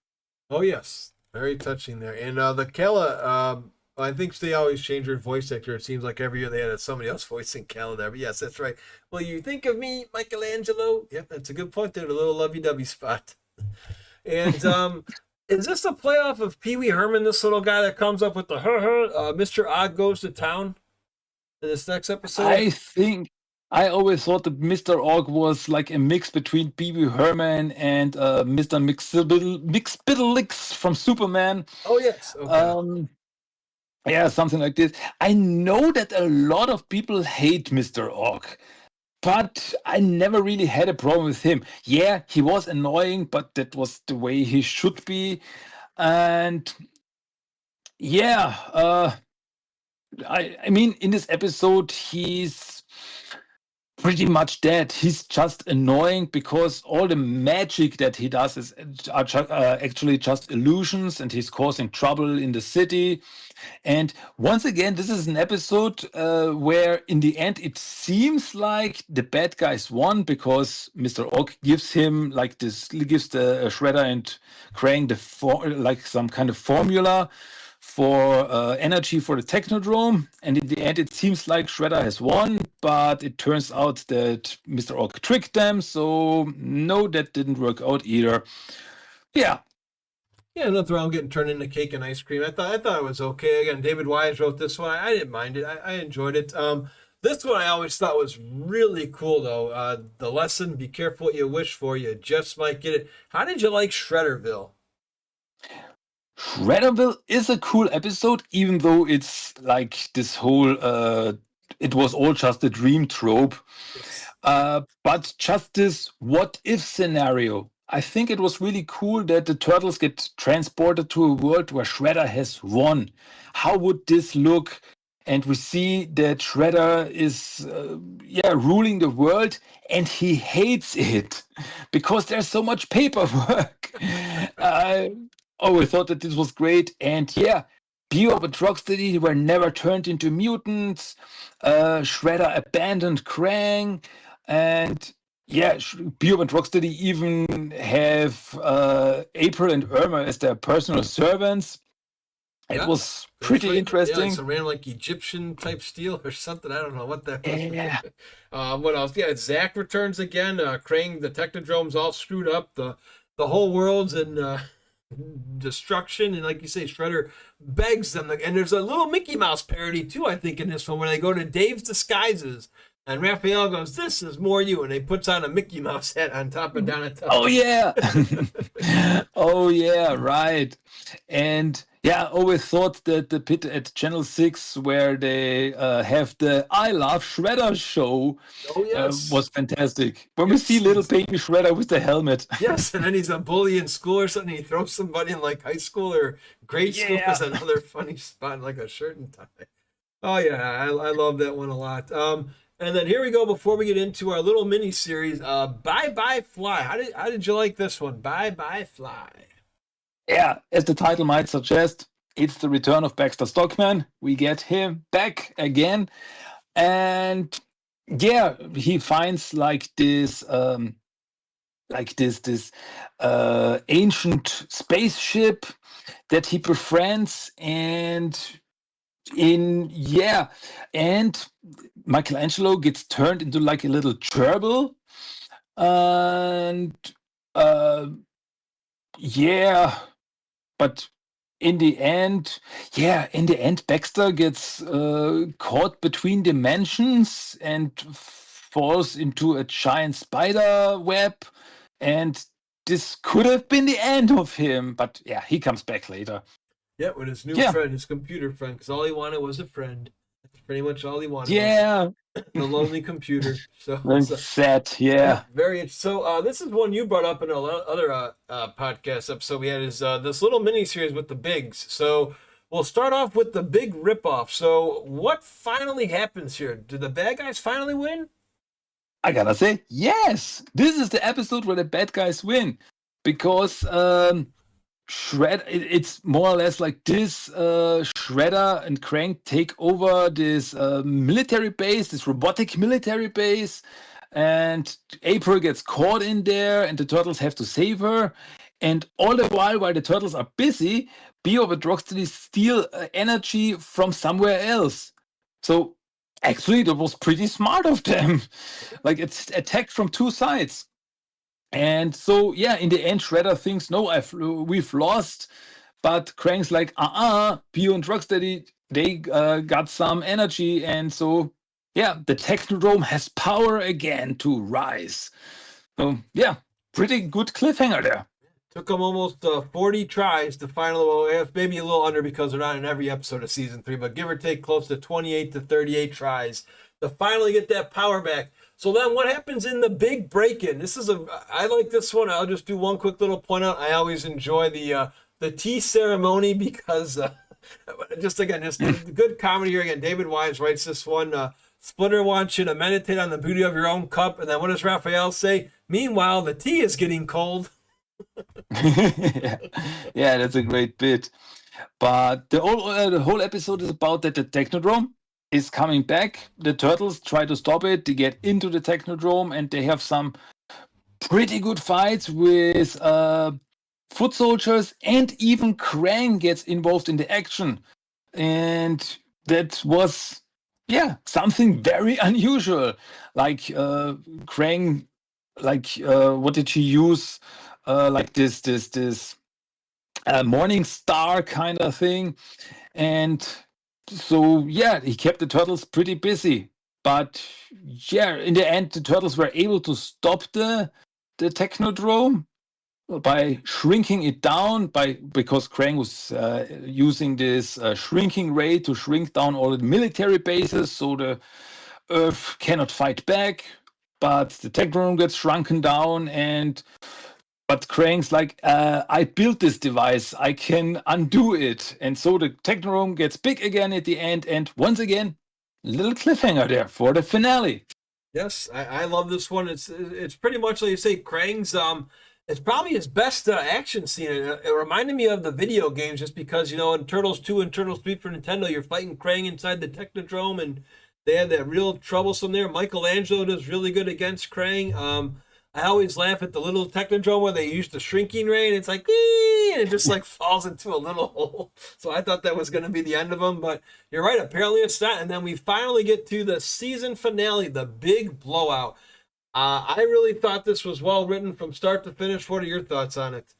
Oh yes, very touching there. And the Kala, I think they always change their voice actor. It seems like every year they had somebody else voicing Kala there. But yes, that's right. Well, you think of me, Michelangelo? Yep, that's a good point there. The little lovey-dovey spot. And is this a playoff of Pee Wee Herman, this little guy that comes up with the Mr. Odd Goes to Town in this next episode? I think I always thought that Mr. Ogg was like a mix between Pee Wee Herman and Mr. Mixbiddlix from Superman. Oh yes. Okay. Yeah, something like this. I know that a lot of people hate Mr. Ogg, but I never really had a problem with him. Yeah, he was annoying, but that was the way he should be. And yeah, I mean, in this episode, he's pretty much dead. He's just annoying because all the magic that he does are actually just illusions, and he's causing trouble in the city. And once again, this is an episode where in the end it seems like the bad guys won because Mr. Ogg gives him like this, gives the Shredder and Krang like some kind of formula for energy for the Technodrome, and in the end it seems like Shredder has won, but it turns out that Mr. Ogg tricked them, so no, that didn't work out either. Yeah. Yeah, nothing wrong getting turned into cake and ice cream. I thought it was okay. Again, David Wise wrote this one. I didn't mind it. I enjoyed it. This one I always thought was really cool though. The lesson: be careful what you wish for. You just might get it. How did you like Shredderville? Shredderville is a cool episode, even though it's like this whole it was all just a dream trope. But just this what if scenario. I think it was really cool that the turtles get transported to a world where Shredder has won. How would this look? And we see that Shredder is ruling the world, and he hates it because there's so much paperwork. I always thought that this was great. And yeah, Bebop and Rocksteady were never turned into mutants. Shredder abandoned Krang, and yeah, Bebop and Rocksteady even have April and Irma as their personal servants. It was pretty interesting. Yeah, like some random like Egyptian type steel or something. I don't know what that was. Yeah. What else? Yeah, Zach returns again. Krang, the Technodrome's all screwed up. The whole world's in destruction, and like you say, Shredder begs them. And there's a little Mickey Mouse parody too, I think, in this one, where they go to Dave's Disguises. And Raphael goes, "This is more you," and he puts on a Mickey Mouse hat on top of Donatello. Oh yeah, oh yeah, right. And yeah, I always thought that the pit at Channel 6 where they have the I Love Shredder show was fantastic. When we see little baby Shredder with the helmet. Yes, and then he's a bully in school or something. He throws somebody in like high school or grade school. Is another funny spot, like a shirt and tie. Oh yeah, I love that one a lot. And then here we go before we get into our little mini series. Bye Bye Fly. How did you like this one? Bye Bye Fly. Yeah, as the title might suggest, it's the return of Baxter Stockman. We get him back again, and yeah, he finds like this ancient spaceship that he befriends, and Michelangelo gets turned into like a little gerbil, and but in the end, Baxter gets caught between dimensions and falls into a giant spider web, and this could have been the end of him, but yeah, he comes back later. Yeah, with his new friend, his computer friend, because all he wanted was a friend. That's pretty much all he wanted. Yeah. The lonely computer. So sad, yeah. Very. So this is one you brought up in another podcast episode we had, is this little mini series with the Bigs. So we'll start off with the big ripoff. So what finally happens here? Do the bad guys finally win? I gotta say, yes. This is the episode where the bad guys win, because it's more or less like this. Shredder and Krang take over this military base, this robotic military base, and April gets caught in there, and the turtles have to save her. And all the while the turtles are busy, Bebop and Rocksteady steal energy from somewhere else. So actually, that was pretty smart of them. Like, it's attacked from two sides. And so, yeah, in the end, Shredder thinks, no, we've lost. But Krang's like, Bio and Rocksteady, they got some energy. And so, yeah, the Technodrome has power again to rise. So, yeah, pretty good cliffhanger there. Took them almost 40 tries to finally, well, maybe a little under because they're not in every episode of season 3, but give or take close to 28 to 38 tries to finally get that power back. So then what happens in the big break-in? I like this one. I'll just do one quick little point out. I always enjoy the tea ceremony because just good comedy here again. David Wise writes this one. Splitter wants you to meditate on the beauty of your own cup. And then what does Raphael say? Meanwhile, the tea is getting cold. Yeah, that's a great bit. But the whole episode is about that the Technodrome is coming back. The turtles try to stop it. They get into the Technodrome and they have some pretty good fights with foot soldiers, and even Krang gets involved in the action. And that was, something very unusual. Like Krang, what did she use? Like this morning star kind of thing. And so, he kept the turtles pretty busy. But in the end, the turtles were able to stop the Technodrome by shrinking it down, because Krang was using this shrinking ray to shrink down all the military bases, so the Earth cannot fight back. But the Technodrome gets shrunken down, but Krang's like, I built this device, I can undo it. And so the Technodrome gets big again at the end, and once again, little cliffhanger there for the finale. Yes, I love this one. It's pretty much like you say, Krang's it's probably his best action scene. It reminded me of the video games, just because, in Turtles 2 and Turtles 3 for Nintendo, you're fighting Krang inside the Technodrome, and they had that real troublesome there. Michelangelo does really good against Krang. I always laugh at the little Technodrome where they use the shrinking ray, and it's like, and it just falls into a little hole. So I thought that was going to be the end of them, but you're right. Apparently it's not. And then we finally get to the season finale, the big blowout. I really thought this was well written from start to finish. What are your thoughts on it?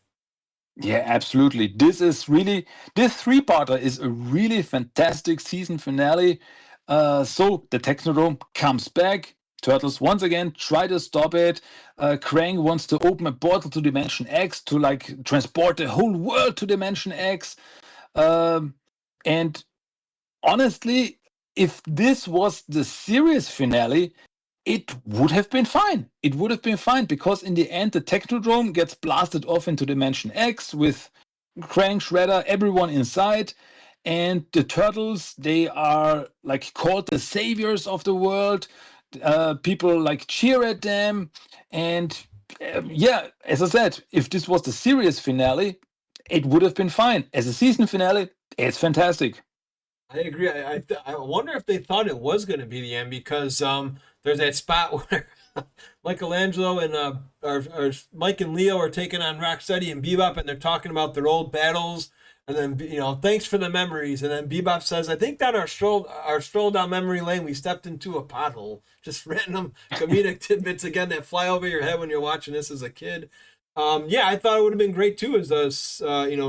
Yeah, absolutely. This three-parter is a really fantastic season finale. So the Technodrome comes back. Turtles once again try to stop it. Krang wants to open a portal to Dimension X to transport the whole world to Dimension X. And honestly, if this was the series finale, it would have been fine. It would have been fine, because in the end, the Technodrome gets blasted off into Dimension X with Krang, Shredder, everyone inside. And the turtles, they are called the saviors of the world. People cheer at them. And as I said, if this was the series finale, it would have been fine. As a season finale, it's fantastic. I agree. I wonder if they thought it was going to be the end, because there's that spot where Michelangelo and or Mike and Leo are taking on Rocksteady and Bebop, and they're talking about their old battles. And then, thanks for the memories. And then Bebop says, I think down our stroll down memory lane, we stepped into a pothole. Just random comedic tidbits again that fly over your head when you're watching this as a kid. I thought it would have been great too as a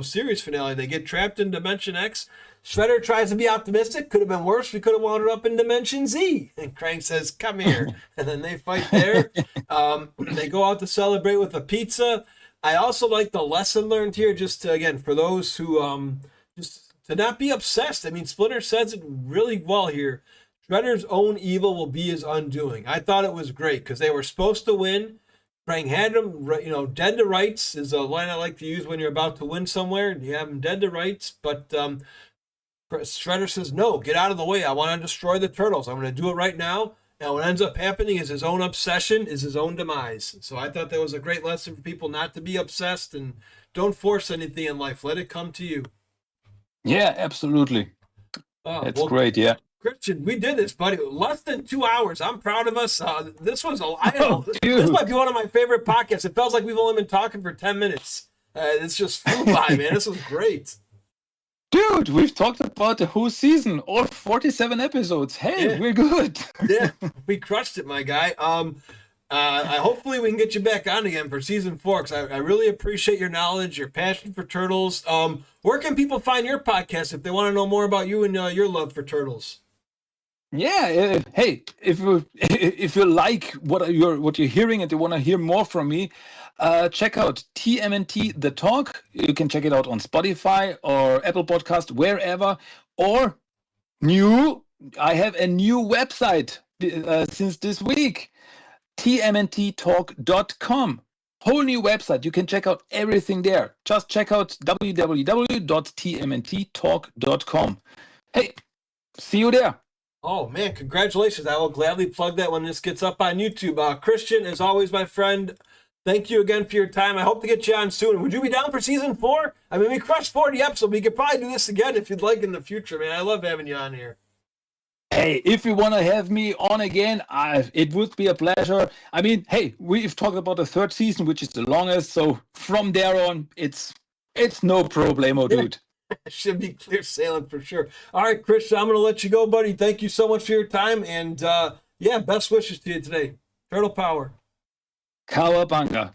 series finale. They get trapped in Dimension X. Shredder tries to be optimistic. Could have been worse. We could have wound up in Dimension Z. And Krang says, come here. And then they fight there. They go out to celebrate with a pizza. I also like the lesson learned here, just to, again, for those who just to not be obsessed. I mean, Splinter says it really well here. Shredder's own evil will be his undoing. I thought it was great because they were supposed to win. Krang had them, dead to rights is a line I like to use when you're about to win somewhere. You have them dead to rights, but Shredder says, no, get out of the way. I want to destroy the turtles. I'm going to do it right now. And what ends up happening is his own obsession is his own demise. So I thought that was a great lesson for people not to be obsessed and don't force anything in life. Let it come to you. Yeah, absolutely. That's great. Yeah. Christian, we did this, buddy. Less than 2 hours. I'm proud of us. This was dude. This might be one of my favorite podcasts. It feels like we've only been talking for 10 minutes. It's just flew by, man. This was great. Dude, we've talked about the whole season, all 47 episodes. Hey, Yeah. we're good. Yeah, we crushed it, my guy. Hopefully we can get you back on again for season 4, because I really appreciate your knowledge, your passion for turtles. Where can people find your podcast if they want to know more about you and your love for turtles? Yeah, hey, if you like what you're hearing and you want to hear more from me, check out TMNT The Talk. You can check it out on Spotify or Apple Podcast, wherever. Or I have a new website since this week, TMNTTalk.com. Whole new website. You can check out everything there. Just check out www.tmnttalk.com. Hey, see you there. Oh, man, congratulations. I will gladly plug that when this gets up on YouTube. Christian, as always, my friend, thank you again for your time. I hope to get you on soon. Would you be down for season 4? I mean, we crushed 40 episodes. We could probably do this again if you'd like in the future, man. I love having you on here. Hey, if you want to have me on again, it would be a pleasure. I mean, hey, we've talked about the 3rd season, which is the longest. So from there on, it's no problemo, dude. Should be clear sailing for sure. All right, Christian, I'm going to let you go, buddy. Thank you so much for your time. And best wishes to you today. Turtle power. Cowabunga.